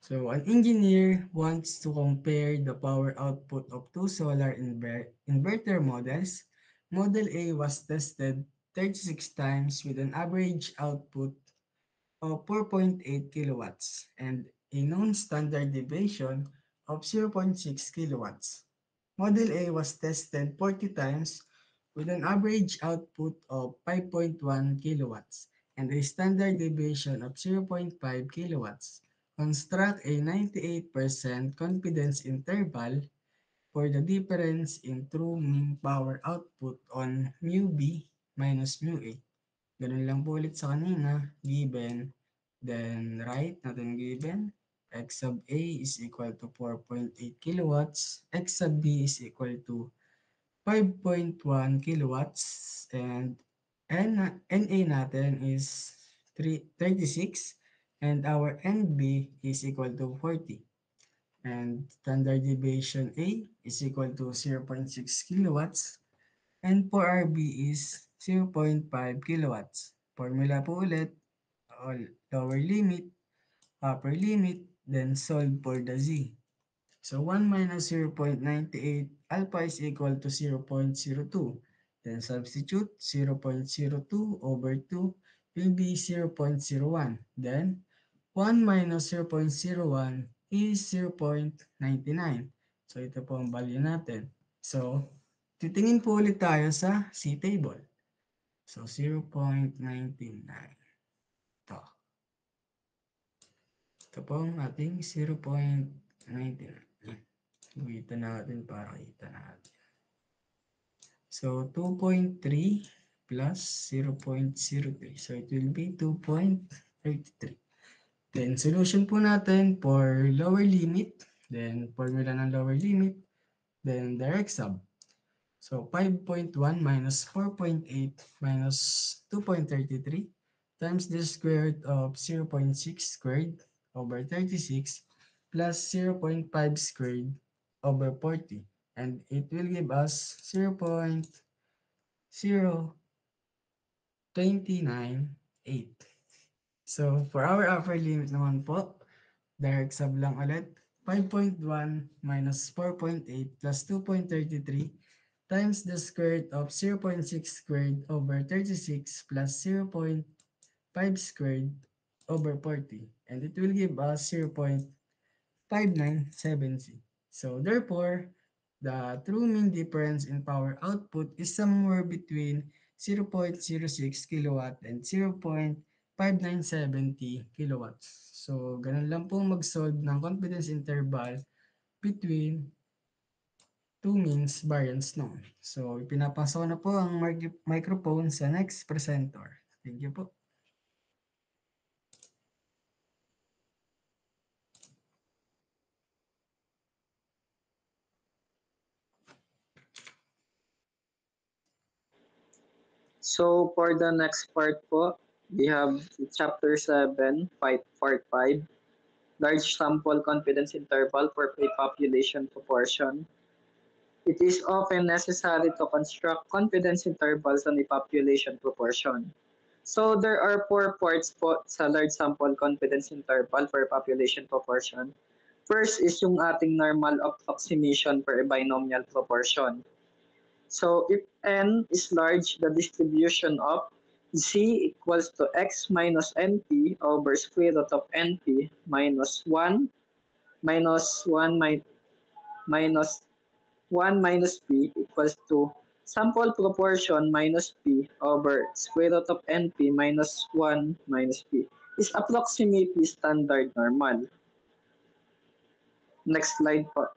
So, an engineer wants to compare the power output of two solar inverter models. Model A was tested 36 times with an average output of 4.8 kilowatts and a known standard deviation of 0.6 kilowatts. Model A was tested 40 times with an average output of 5.1 kilowatts and a standard deviation of 0.5 kilowatts. Construct a 98% confidence interval for the difference in true mean power output on mu B minus mu A. Ganun lang po ulit sa kanina, given, then write natin given, x sub A is equal to 4.8 kilowatts, x sub B is equal to 5.1 kilowatts, and NA natin is 36, and our NB is equal to 40. And standard deviation A is equal to 0.6 kilowatts, and for RB is 0.5 kilowatts. Formula po ulit, lower limit, upper limit, then solve for the Z. So 1 minus 0.98 alpha is equal to 0.02. Then substitute 0.02 over 2 will be 0.01. Then 1 minus 0.01 is 0.99. So ito po ang value natin. So titingin po ulit tayo sa C table. So 0.99. Ito. Ito po ang ating 0.99. Guhitan natin para kita natin. So, 2.3 plus 0.03. So, it will be 2.33. Then, solution po natin for lower limit. Then, formula ng lower limit. Then, direct sum. So, 5.1 minus 4.8 minus 2.33 times the square root of 0.6 squared over 36 plus 0.5 squared over 40. And it will give us 0.0298. So, for our upper limit naman po, direct sub lang ulit. 5.1 minus 4.8 plus 2.33 times the square root of 0.6 squared over 36 plus 0.5 squared over 40. And it will give us 0.5970. So therefore, the true mean difference in power output is somewhere between 0.06 kilowatt and 0.5970 kilowatts. So, ganun lang po mag-solve ng confidence interval between two means variance known. So, ipinapasok ko na po ang microphone sa next presenter. Thank you po. So for the next part po, we have chapter 7, part 5, large sample confidence interval for pre-population proportion. It is often necessary to construct confidence intervals on a population proportion. So there are 4 parts po sa large sample confidence interval for population proportion. First is yung ating normal approximation for a binomial proportion. So if n is large, the distribution of z equals to x minus np over square root of np minus 1 minus 1 minus 1 minus p equals to sample proportion minus p over square root of np minus 1 minus p is approximately standard normal. Next slide po.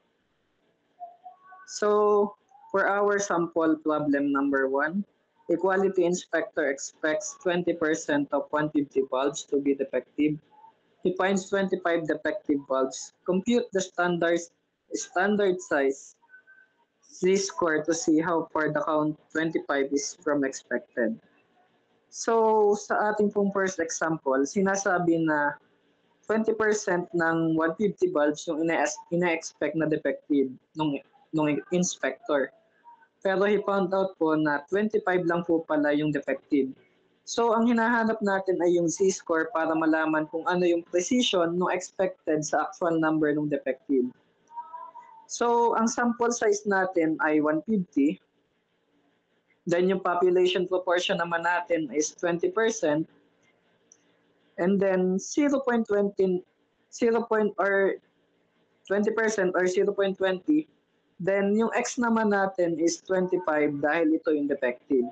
So, for our sample problem number 1, a quality inspector expects 20% of 150 bulbs to be defective. He finds 25 defective bulbs. Compute the standard size z-score to see how far the count 25 is from expected. So, sa ating pong first example, sinasabi na 20% ng 150 bulbs yung ina-expect na defective nung inspector. Pero he found out po na 25 lang po pala yung defective. So, ang hinahanap natin ay yung z-score para malaman kung ano yung precision no expected sa actual number ng defective. So, ang sample size natin ay 150. Then, yung population proportion naman natin is 20%. And then, 0.20, 0. Or 20% or 0.20. Then, yung x naman natin is 25 dahil ito yung defective.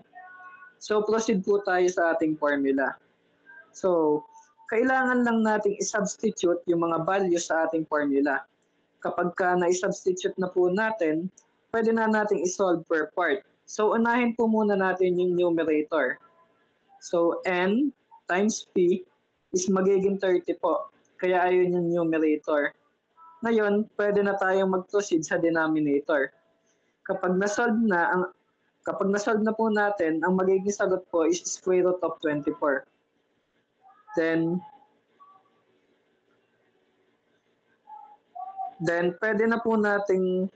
So, proceed po tayo sa ating formula. So, kailangan lang nating i-substitute yung mga values sa ating formula. Kapag ka na-substitute na po natin, pwede na nating i-solve per part. So, unahin po muna natin yung numerator. So, n times p is magiging 30 po. Kaya ayun yung numerator. Ngayon, pwede na tayong mag-proceed sa denominator. Kapag na-solve na po natin, ang magiging sagot po is square root of 24. Then pwede na po nating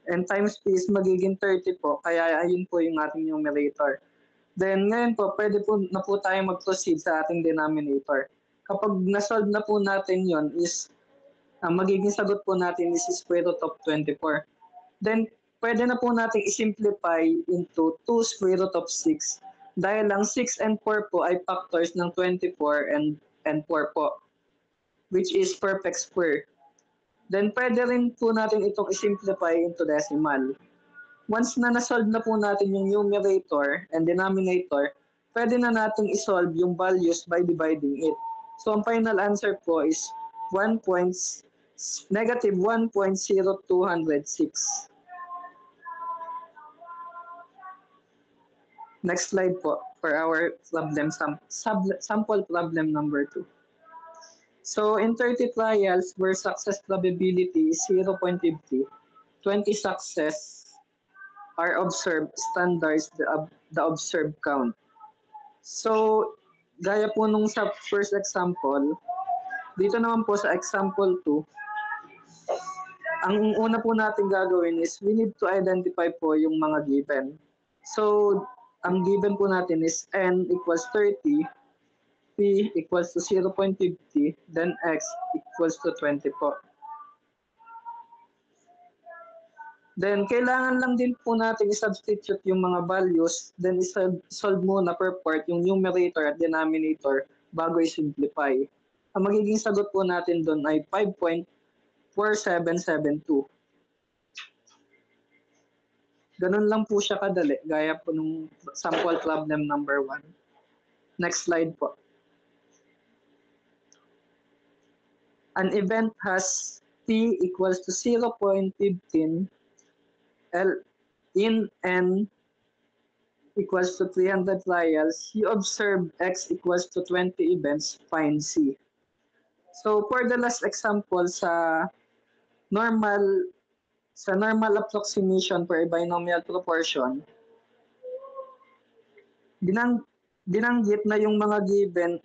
and times p is magiging 30 po, kaya ayun po yung ating numerator. Then ngayon po, pwede po na po tayo mag-proceed sa ating denominator. Kapag na-solve na po natin yon is, ang magiging sagot po natin is square root of 24. Then pwede na po natin i-simplify into 2 square root of 6. Dahil lang 6 and 4 po ay factors ng 24 and 4 po, which is perfect square. Then pwede rin po natin itong i-simplify into decimal. Once na nasolve na po natin yung numerator and denominator, pwede na natin isolve yung values by dividing it. So ang final answer po is negative 1.0206. Next slide po for our problem sample problem number 2. So in 30 trials where success probability is 0.50, 20 success are observed, standards the observed count. So gaya po nung sa first example, dito naman po sa example 2, ang una po natin gagawin is we need to identify po yung mga given. So ang given po natin is n equals 30, p equals to 0.50, then x equals to 20 po. Then kailangan lang din po natin i-substitute yung mga values, then i-solve muna per part yung numerator at denominator bago i-simplify. Ang magiging sagot po natin doon ay 5.4772. Ganun lang po siya kadali, gaya po nung sample problem number 1. Next slide po. An event has t equals to 0.15 in n equals to 300 trials. You observe x equals to 20 events, find c. So for the last example sa normal approximation for a binomial proportion, binanggit na yung mga given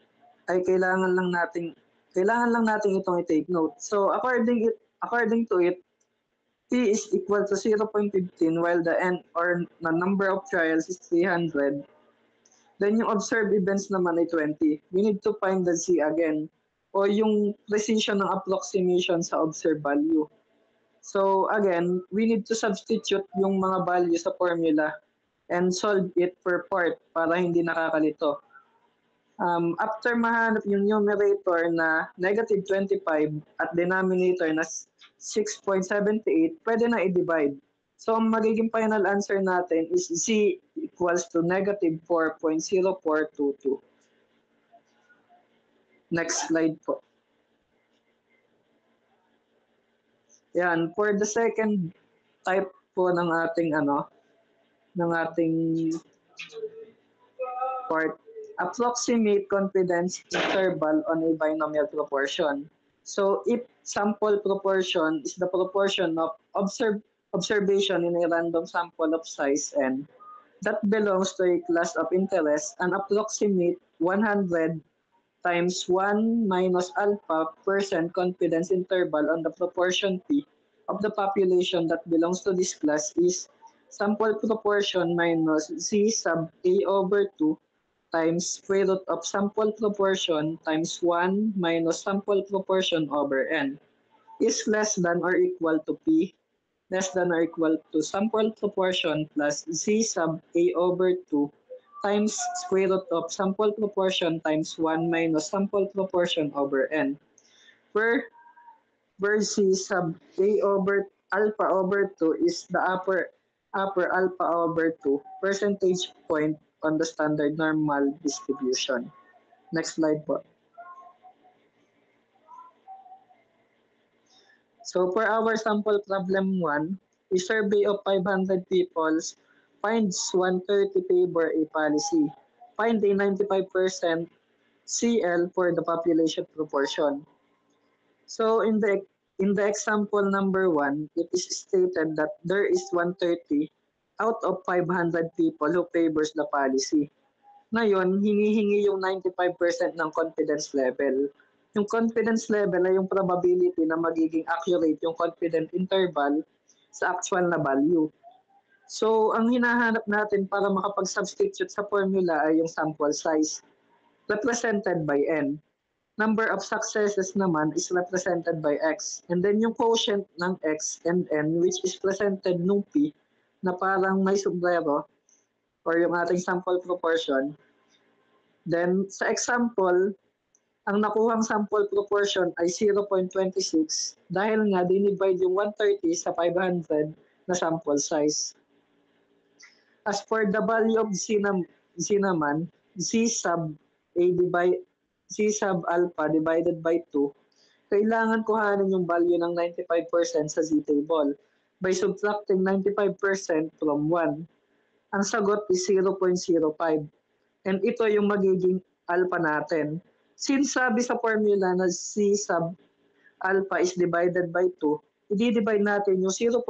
ay kailangan lang nating itong i-take note. So according to it, t is equal to 0.15 while the n or the number of trials is 300. Then yung observed events naman ay 20. We need to find the c again o yung precision ng approximation sa observed value. So again, we need to substitute yung mga value sa formula and solve it per part para hindi nakakalito. After mahanap yung numerator na negative 25 at denominator na 6.78, pwede na i-divide. So ang magiging final answer natin is z equals to negative 4.0422. Next slide po. Yan, for the second type po ng ating part, approximate confidence interval on a binomial proportion. So if sample proportion is the proportion of observation in a random sample of size n that belongs to a class of interest, an approximate 100 times 1 minus alpha % confidence interval on the proportion p of the population that belongs to this class is sample proportion minus z sub a over 2 times square root of sample proportion times 1 minus sample proportion over n is less than or equal to p less than or equal to sample proportion plus z sub a over 2 times square root of sample proportion times 1 minus sample proportion over n, where z sub a over alpha over 2 is the upper alpha over 2 percentage point on the standard normal distribution. Next slide po. So for our sample problem 1, a survey of 500 people finds 130 favor a policy. Find a 95% CL for the population proportion. So in the example number 1, it is stated that there is 130 out of 500 people who favors the policy. Ngayon, hinihingi yung 95% ng confidence level. Yung confidence level ay yung probability na magiging accurate yung confidence interval sa actual na value. So, ang hinahanap natin para makapag-substitute sa formula ay yung sample size, represented by n. Number of successes naman is represented by x. And then yung quotient ng x and n, which is presented nung p, na parang may sombrero, or yung ating sample proportion. Then, sa example, Ang nakuhang sample proportion ay 0.26 dahil nga dinivide yung 130 sa 500 na sample size. As for the value of Z naman, Z sub A divide Z sub alpha divided by 2, kailangan kuhanin yung value ng 95% sa Z table by subtracting 95% from 1. Ang sagot is 0.05. And ito yung magiging alpha natin. Since sabi sa formula na Z sub alpha is divided by 2, i-divide natin yung 0.05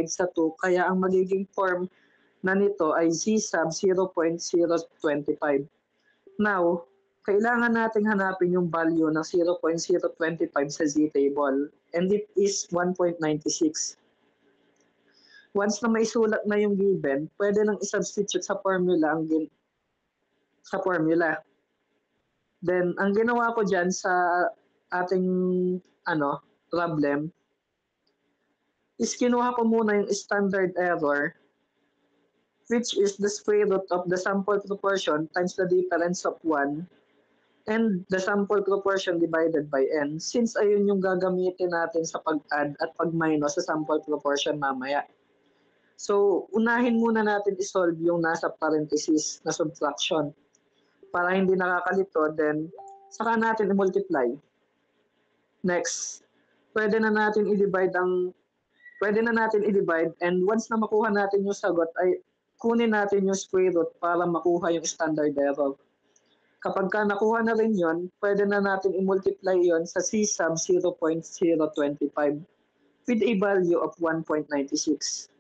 sa 2, kaya ang magiging form na nito ay Z sub 0.025. Now, kailangan nating hanapin yung value ng 0.025 sa Z table, and it is 1.96. Once na maisulat na yung given, pwede nang i-substitute sa formula sa formula. Then, ang ginawa ko dyan sa ating problem is kinuha ko muna yung standard error, which is the square root of the sample proportion times the difference of 1 and the sample proportion divided by n, since ayun yung gagamitin natin sa pag-add at pag-minus sa sample proportion mamaya. So, unahin muna natin isolve yung nasa parenthesis na subtraction para hindi nakakalito, then saka natin i-multiply. Next, pwede na natin i-divide and once na makuha natin yung sagot ay kunin natin yung square root para makuha yung standard error. Kapag nakuha na rin yon, pwede na natin i-multiply yon sa C sub 0.025 with a value of 1.96.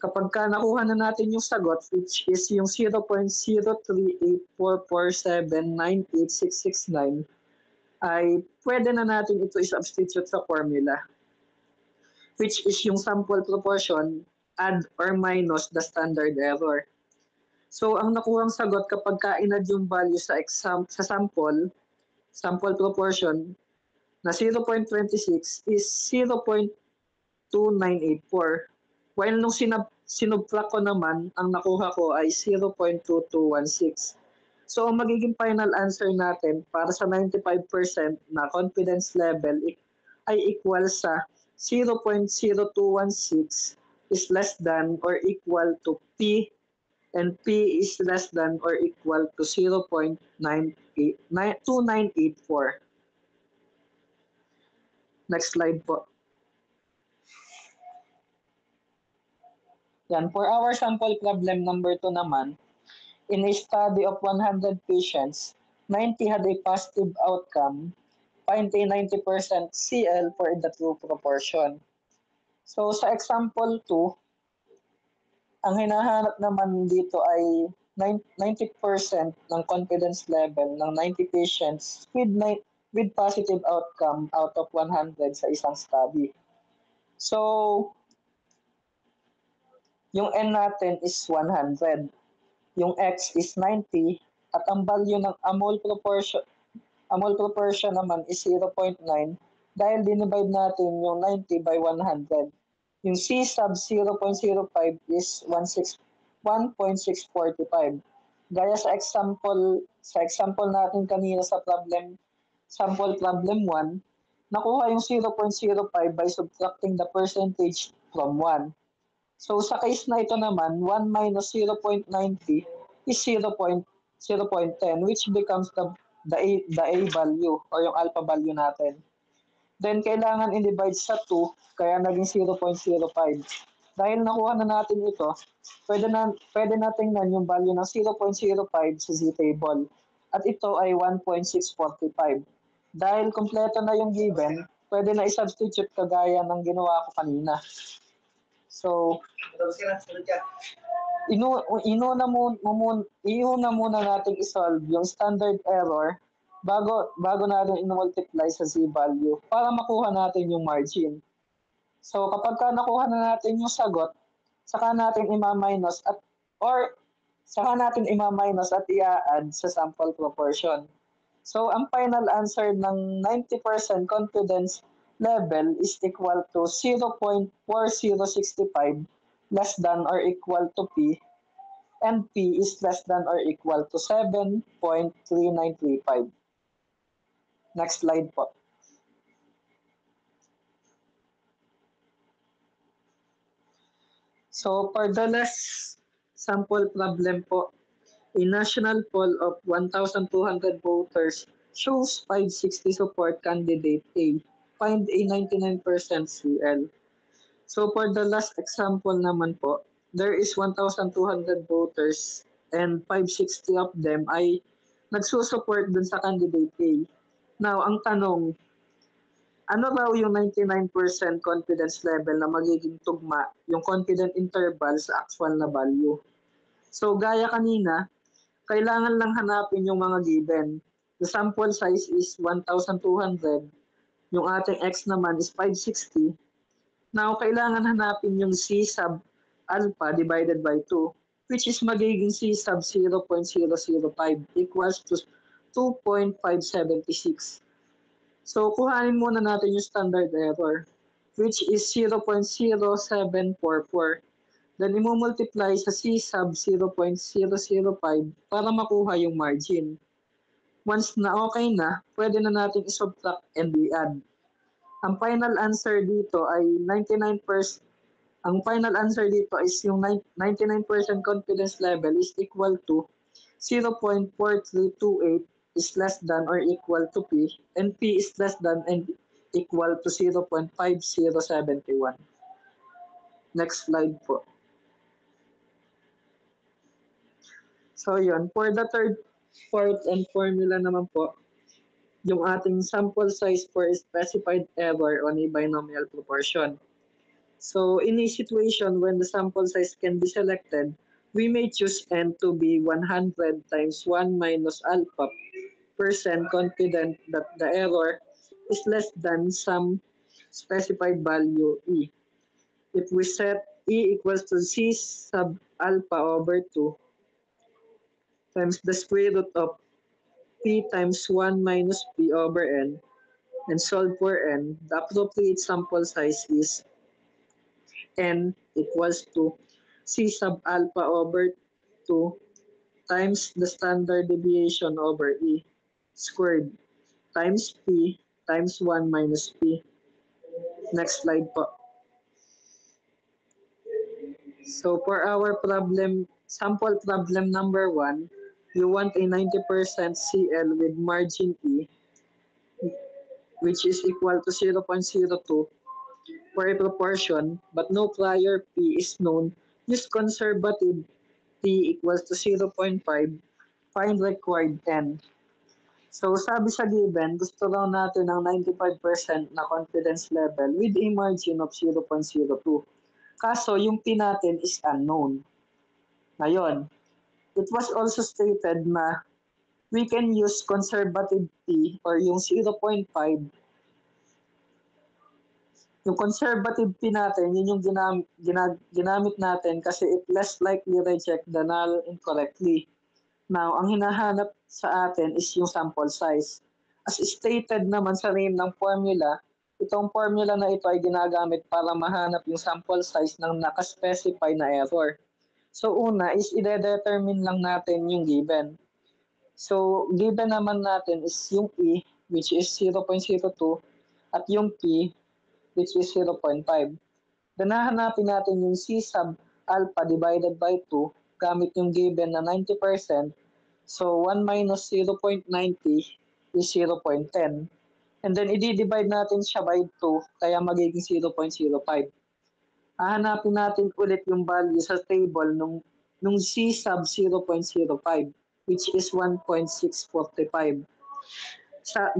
Kapag nakuha na natin yung sagot, which is yung 0.03844798669, ay pwede na natin ito i-substitute sa formula, which is yung sample proportion add or minus the standard error. So, ang nakuhang sagot kapag ka-inad yung value sa sample proportion na 0.26 is 0.2984. While nung sinubtract ko naman, ang nakuha ko ay 0.2216. So, ang magiging final answer natin para sa 95% na confidence level ay equal sa 0.0216 is less than or equal to P, and P is less than or equal to 0.2984. Next slide po. Yan, for our sample problem number 2 naman, in a study of 100 patients, 90 had a positive outcome, find a 90% CL for the true proportion. So sa example 2, ang hinahanap naman dito ay 90% ng confidence level ng 90 patients with positive outcome out of 100 sa isang study. So, yung N natin is 100, yung X is 90, at ang value ng mole proportion naman is 0.9 dahil dinivide natin yung 90 by 100. Yung C sub 0.05 is 1.645. Gaya sa example natin kanina sa sample problem 1, nakuha yung 0.05 by subtracting the percentage from 1. So sa case na ito naman, 1 minus 0.90 is 0.10, which becomes the A value or yung alpha value natin. Then kailangan i-divide sa 2, kaya naging 0.05. Dahil nakuha na natin ito, pwede na tingnan yung value ng 0.05 sa Z table. At ito ay 1.645. Dahil kompleto na yung given, pwede na i-substitute kagaya ng ginawa ko kanina. So, iuna muna natin isolve yung standard error bago natin i-multiply sa Z value para makuha natin yung margin. So kapag nakuha na natin yung sagot, saka natin i-minus at i-add sa sample proportion. So ang final answer ng 90% confidence level is equal to 0.4065 less than or equal to P, and P is less than or equal to 7.3935. Next slide po. So for the last sample problem po, a national poll of 1,200 voters shows 560 support candidate A. Find a 99% CL. So for the last example naman po, there is 1,200 voters and 560 of them ay nagsusupport dun sa candidate A. Now, ang tanong, ano raw yung 99% confidence level na magiging tugma, yung confident interval sa actual na value? So gaya kanina, kailangan lang hanapin yung mga given. The sample size is 1,200. Yung ating x naman is 560. Now, kailangan hanapin yung c sub alpha divided by 2, which is magiging c sub 0.005 equals to 2.576. So, kuhanin muna natin yung standard error, which is 0.0744. Then, imumultiply sa c sub 0.005 para makuha yung margin. Once na okay na, pwede na natin i-subtract and i-add. Ang final answer dito ay 99%. Ang final answer dito is yung 99% confidence level is equal to 0.4328 is less than or equal to P, and P is less than and equal to 0.5071. Next slide po. So yun, for the third part and formula naman po, yung ating sample size for a specified error on a binomial proportion. So in a situation when the sample size can be selected, we may choose n to be 100 times 1 minus alpha percent confident that the error is less than some specified value e. If we set e equals to c sub alpha over 2 times the square root of p times 1 minus p over n and solve for n, the appropriate sample size is n equals to c sub alpha over 2 times the standard deviation over e squared times p times 1 minus p. Next slide po. So for our problem, sample problem number 1, you want a 90% CL with margin E, which is equal to 0.02 for a proportion, but no prior P is known. Use conservative P equals to 0.5. Find required N. So sabi sa given, gusto raw natin ng 95% na confidence level with a margin of 0.02. Kaso yung P natin is unknown. Ngayon, it was also stated na we can use conservative P or yung 0.5. Yung conservative P natin, yun yung ginamit natin kasi it less likely reject the null incorrectly. Now, ang hinahanap sa atin is yung sample size. As stated naman sa name ng formula, itong formula na ito ay ginagamit para mahanap yung sample size ng nakaspecify na error. So una is i-determine lang natin yung given. So given naman natin is yung E, which is 0.02, at yung P, which is 0.5. Then hahanapin natin yung C sub alpha divided by 2 gamit yung given na 90%. So 1 minus 0.90 is 0.10. And then i-divide natin siya by 2 kaya magiging 0.05. Hahanapin natin ulit yung value sa table nung C sub 0.05, which is 1.645.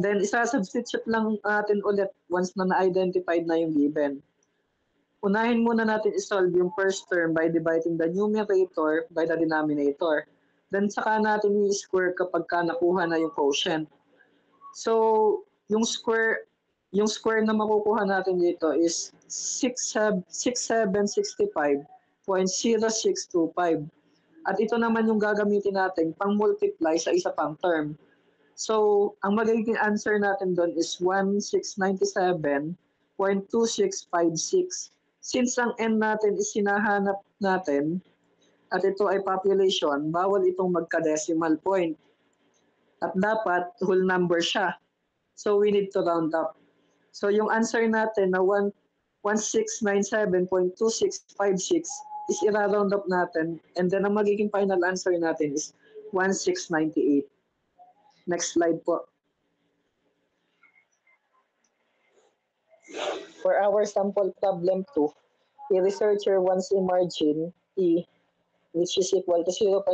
Then isa-substitute lang natin ulit once na na-identified na yung given. Unahin muna natin isolve yung first term by dividing the numerator by the denominator. Then saka natin i-square kapag ka nakuha na yung quotient. So, yung square na makukuha natin dito is 6765.0625. At ito naman yung gagamitin natin pang multiply sa isa pang term. So, ang magiging answer natin doon is 1697.2656. Since ang n natin is hinahanap natin at ito ay population, bawal itong magka-decimal point. At dapat whole number siya. So we need to round up. So yung answer natin na 1697.2656 is ira-round up natin, and then ang magiging final answer natin is 1698. Next slide po. For our sample problem 2, a researcher wants a margin E which is equal to 0.05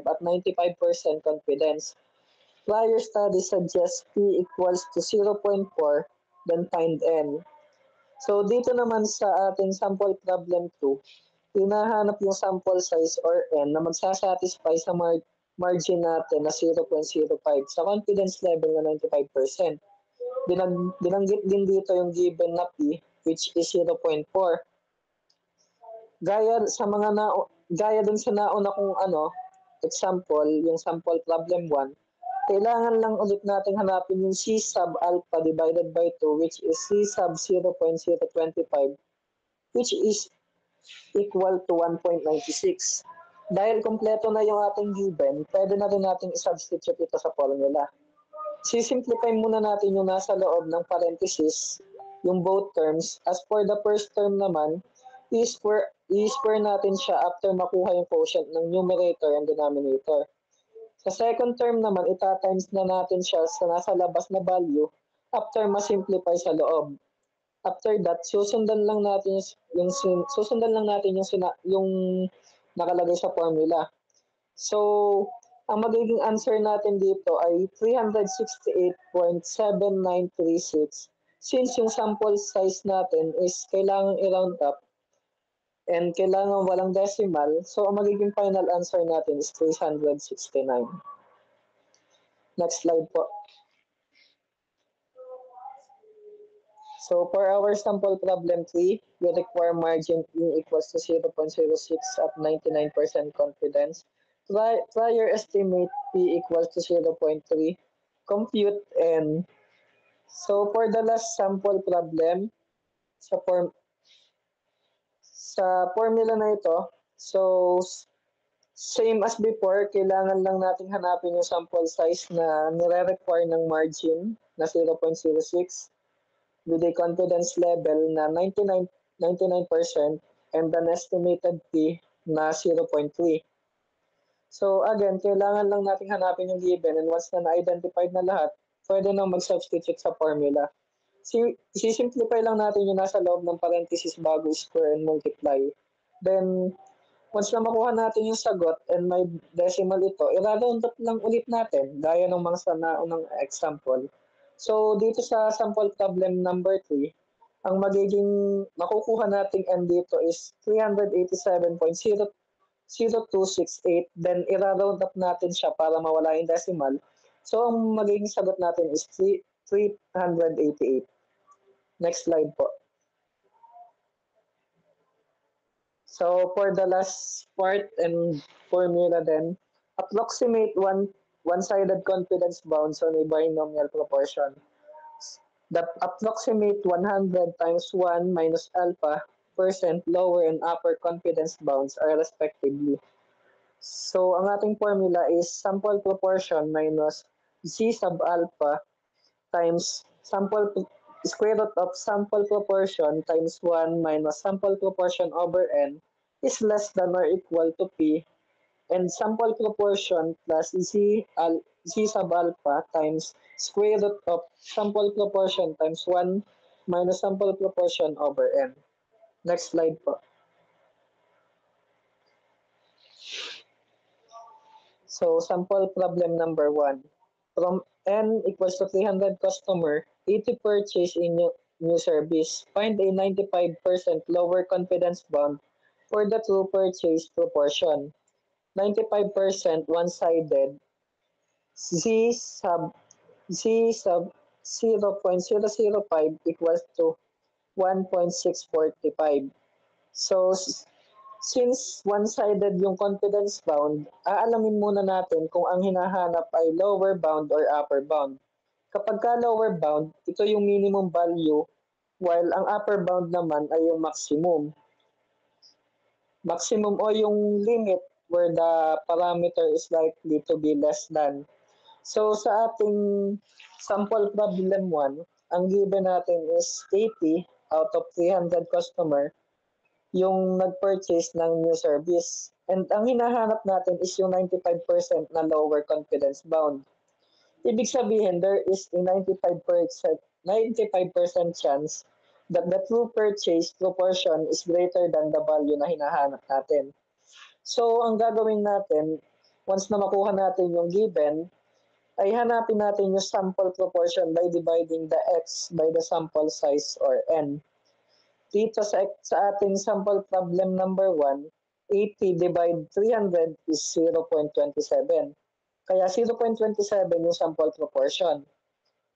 at 95% confidence. Prior study suggests P equals to 0.4, then find N. So dito naman sa ating sample problem 2, hinahanap yung sample size or N na magsasatisfy sa margin natin na 0.05 sa confidence level na 95%. Binanggit din dito yung given na P which is 0.4. Gaya dun sa nauna kong example, yung sample problem 1, kailangan lang ulit natin hanapin yung C sub alpha divided by 2 which is C sub 0.025 which is equal to 1.96. Dahil kompleto na yung ating given, pwede na rin natin i-substitute ito sa formula. Sisimplify muna natin yung nasa loob ng parenthesis, yung both terms. As for the first term naman, i-square natin siya after makuha yung quotient ng numerator and denominator. Sa second term naman, ita-times na natin siya sa nasa labas na value after ma-simplify sa loob. After that, susundan lang natin yung nakalagay sa formula. So, ang magiging answer natin dito ay 368.7936 since yung sample size natin is kailangan i-round up and kailangan walang decimal, so ang magiging final answer natin is 369. Next slide po. So for our sample problem 3, we require margin E equals to 0.06 at 99% confidence. Prior estimate P equals to 0.3. Compute N. So for the last sample problem, sa formula na ito, so same as before, kailangan lang nating hanapin yung sample size na nire-require ng margin na 0.06 with a confidence level na 99% and an estimated P na 0.3. So again, kailangan lang nating hanapin yung given, and once na na-identified na lahat, pwede nang mag-substitute sa formula. Simplify lang natin yung nasa loob ng parenthesis bago square and multiply. Then, once na makuha natin yung sagot and may decimal ito, i-round up lang ulit natin gaya ng mga sa naunang example. So, dito sa sample problem number 3, ang magiging makukuha nating N dito is 387.0268. Then, i-round up natin siya para mawala yung decimal. So, ang magiging sagot natin is 388. Next slide po. So, for the last part and formula then, approximate one-sided confidence bounds on a binomial proportion. The approximate 100 times 1 minus alpha percent lower and upper confidence bounds are respectively. So, ang ating formula is sample proportion minus Z sub alpha times square root of sample proportion times 1 minus sample proportion over N is less than or equal to P, and sample proportion plus Z sub alpha times square root of sample proportion times 1 minus sample proportion over N. Next slide po. So, sample problem number 1. From N equals to 300 customer, 80 purchase in new service. Find a 95% lower confidence bound for the true purchase proportion. 95% one-sided. Z sub 0.005 equals to 1.645. So, since one-sided yung confidence bound, aalamin muna natin kung ang hinahanap ay lower bound or upper bound. Kapag ka lower bound, ito yung minimum value, while ang upper bound naman ay yung maximum. Maximum o yung limit where the parameter is likely to be less than. So sa ating sample problem 1, ang given natin is 80 out of 300 customer yung nag-purchase ng new service. And ang hinahanap natin is yung 95% na lower confidence bound. Ibig sabihin, there is a 95% chance that the true purchase proportion is greater than the value na hinahanap natin. So, ang gagawin natin, once na makuha natin yung given, ay hanapin natin yung sample proportion by dividing the x by the sample size or n. Dito sa ating sample problem number 1, 80 divide 300 is 0.27. Kaya 0.27 yung sample proportion.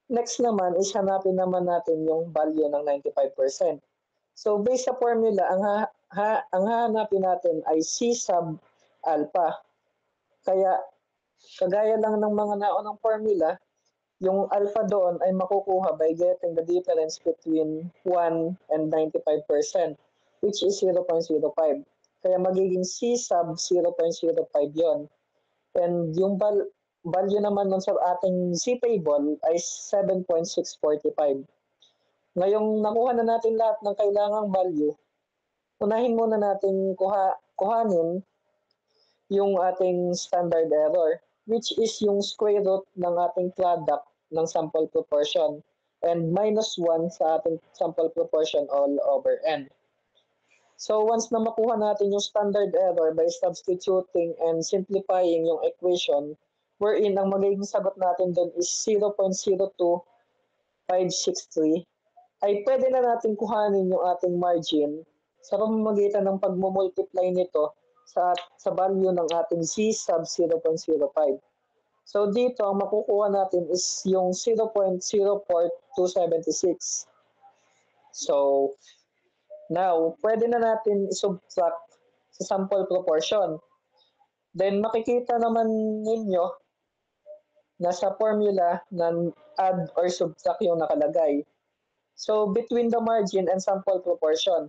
Next naman is hanapin naman natin yung value ng 95%. So based sa formula, ang hahanapin natin ay C sub alpha. Kaya kagaya lang ng mga naunang formula, yung alpha doon ay makukuha by getting the difference between 1 and 95%, which is 0.05. Kaya magiging C sub 0.05 yon. And yung value naman nun sa ating C table ay 7.645. Ngayong nakuha na natin lahat ng kailangang value, unahin muna natin kuhanin yung ating standard error, which is yung square root ng ating product ng sample proportion and minus 1 sa ating sample proportion all over n. So once na makuha natin yung standard error by substituting and simplifying yung equation, wherein ang magiging sagot natin doon is 0.02563, ay pwede na natin kuhanin yung ating margin sa pamamagitan ng pagmumultiply nito sa value ng ating C sub 0.05. So dito, ang makukuha natin is yung 0.04276. So, now, pwede na natin isubtract sa sample proportion. Then, makikita naman ninyo na sa formula na add or subtract yung nakalagay. So, between the margin and sample proportion.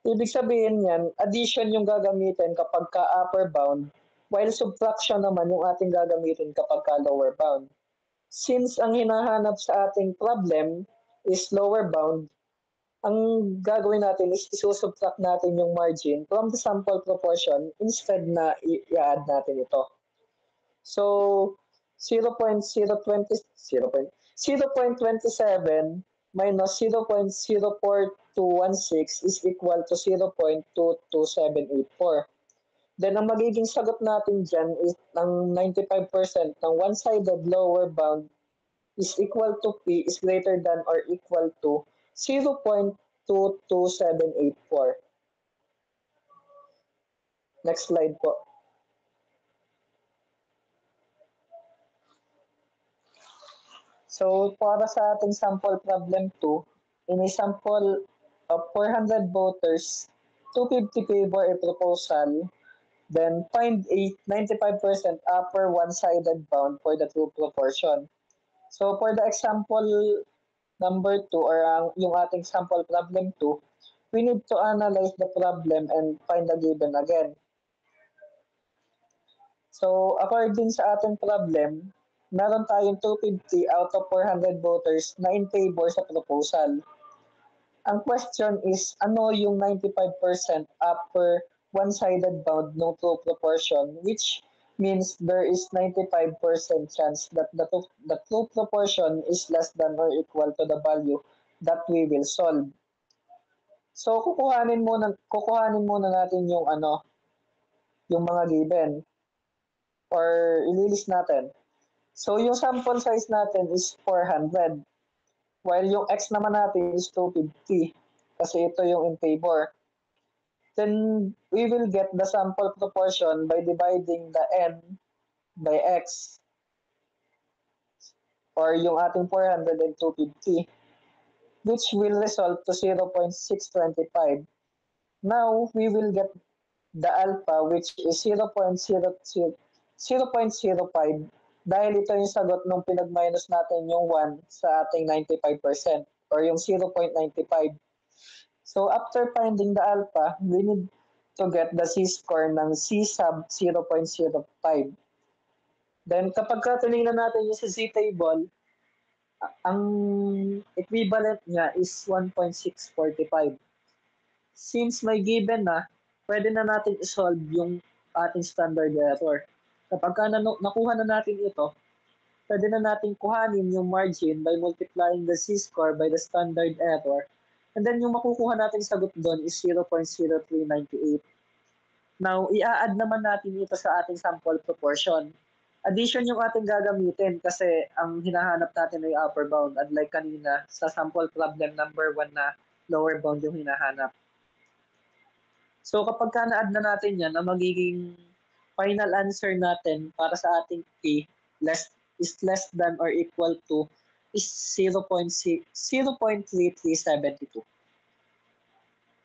Ibig sabihin yan, addition yung gagamitin kapag ka upper bound, while subtraction naman yung ating gagamitin kapag ka lower bound. Since ang hinahanap sa ating problem is lower bound, ang gagawin natin is isusubtract natin yung margin from the sample proportion instead na i-add natin ito. So, 0.027 minus 0.04216 is equal to 0.22784. Then, ang magiging sagot natin dyan is ng 95% ng one-sided lower bound is equal to P is greater than or equal to 0.22784. Next slide po. So, para sa ating sample problem 2, in a sample of 400 voters, 250 favor a proposal, then find a 95% upper one-sided bound for the true proportion. So, for the example number 2 or yung ating sample problem 2, we need to analyze the problem and find the given again. So, according sa ating problem, meron tayong 250 out of 400 voters na in favor sa proposal. Ang question is, ano yung 95% upper one-sided bound ng true proportion, which means there is 95% chance that the true proportion is less than or equal to the value that we will solve. So, kukuhanin muna natin yung yung mga given or ililist natin. So, yung sample size natin is 400. While yung x naman natin is 250. Kasi ito yung in favor. Then, we will get the sample proportion by dividing the n by x. Or yung ating 400 and 250. Which will result to 0.625. Now, we will get the alpha which is 0.05 dahil ito yung sagot nung pinag-minus natin yung 1 sa ating 95% or yung 0.95. So after finding the alpha, we need to get the C-score ng C sub 0.05. Then kapag tinignan natin yung sa Z-table, ang equivalent niya is 1.645. Since may given na, pwede na natin isolve yung ating standard error. Kapag nakuha na natin ito, pwede na natin kuhanin yung margin by multiplying the z-score by the standard error. And then yung makukuha natin sagot doon is 0.0398. Now, i-add naman natin ito sa ating sample proportion. Addition yung ating gagamitin kasi ang hinahanap natin ay upper bound, unlike kanina sa sample problem number 1 na lower bound yung hinahanap. So kapag na-add na natin yan, ang magiging final answer natin para sa ating P is less than or equal to is 0.3372.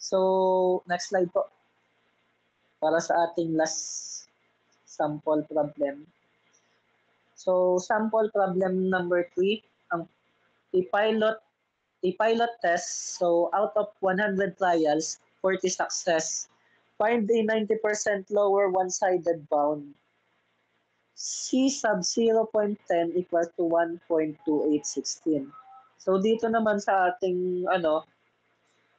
So, next slide po. Para sa ating last sample problem. So, sample problem number 3, ang a pilot test. So, out of 100 trials, 40 success. Find a 90% lower one-sided bound. C sub 0.10 equals to 1.2816. So, dito naman sa ating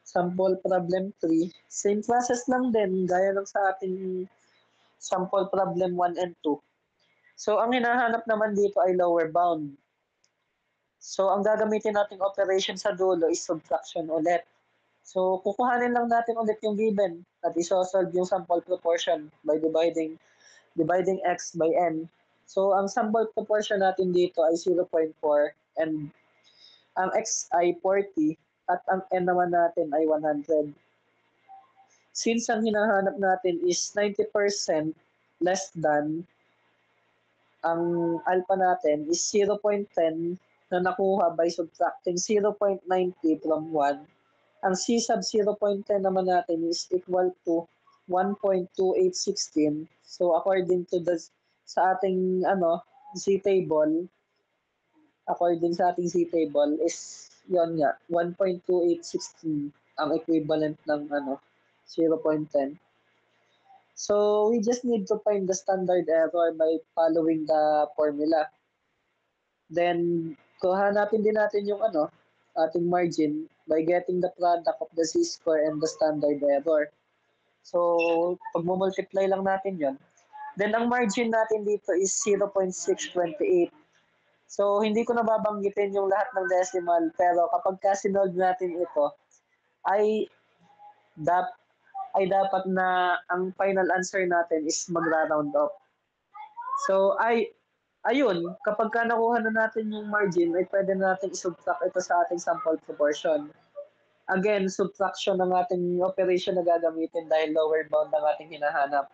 sample problem 3, same process lang din, gaya ng sa ating sample problem 1 and 2. So, ang hinahanap naman dito ay lower bound. So, ang gagamitin nating operation sa dulo is subtraction ulit. So, kukuhanin lang natin ulit yung given at isosolve yung sample proportion by dividing x by n. So, ang sample proportion natin dito ay 0.4 and ang x ay 40 at ang n naman natin ay 100. Since ang hinahanap natin is 90% less than, ang alpha natin is 0.10 na nakuha by subtracting 0.90 from 1. Ang C sub 0.10 naman natin is equal to 1.2816. So according to sa ating Z table, is yon nga 1.2816 ang equivalent ng 0.10. So we just need to find the standard error by following the formula. Then kuhanapin din natin yung ating margin by getting the product of the z-score and the standard error. So, pag multiply lang natin yon. Then, ang margin natin dito is 0.628. So, hindi ko nababanggitin yung lahat ng decimal, pero kapag sinolve natin ito, ay dapat na ang final answer natin is magra-round off. So, ayun, kapag nakuha na natin yung margin, ay pwede na natin i-subtract ito sa ating sample proportion. Again, subtraction ng ating operation na gagamitin dahil lower bound ang ating hinahanap.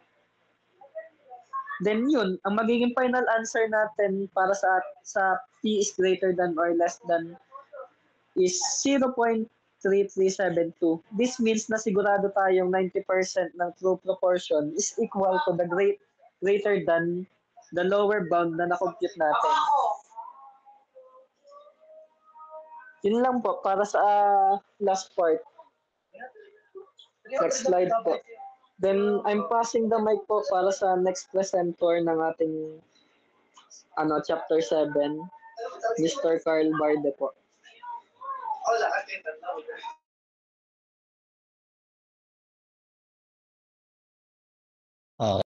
Then yun, ang magiging final answer natin para sa P is greater than or less than is 0.3372. This means na sigurado tayong 90% ng true proportion is equal to the greater than the lower bound na na-compute natin. Yun lang po para sa last part. Next slide po. Then I'm passing the mic po para sa next presenter ng ating chapter 7, Mr. Carl Barde po.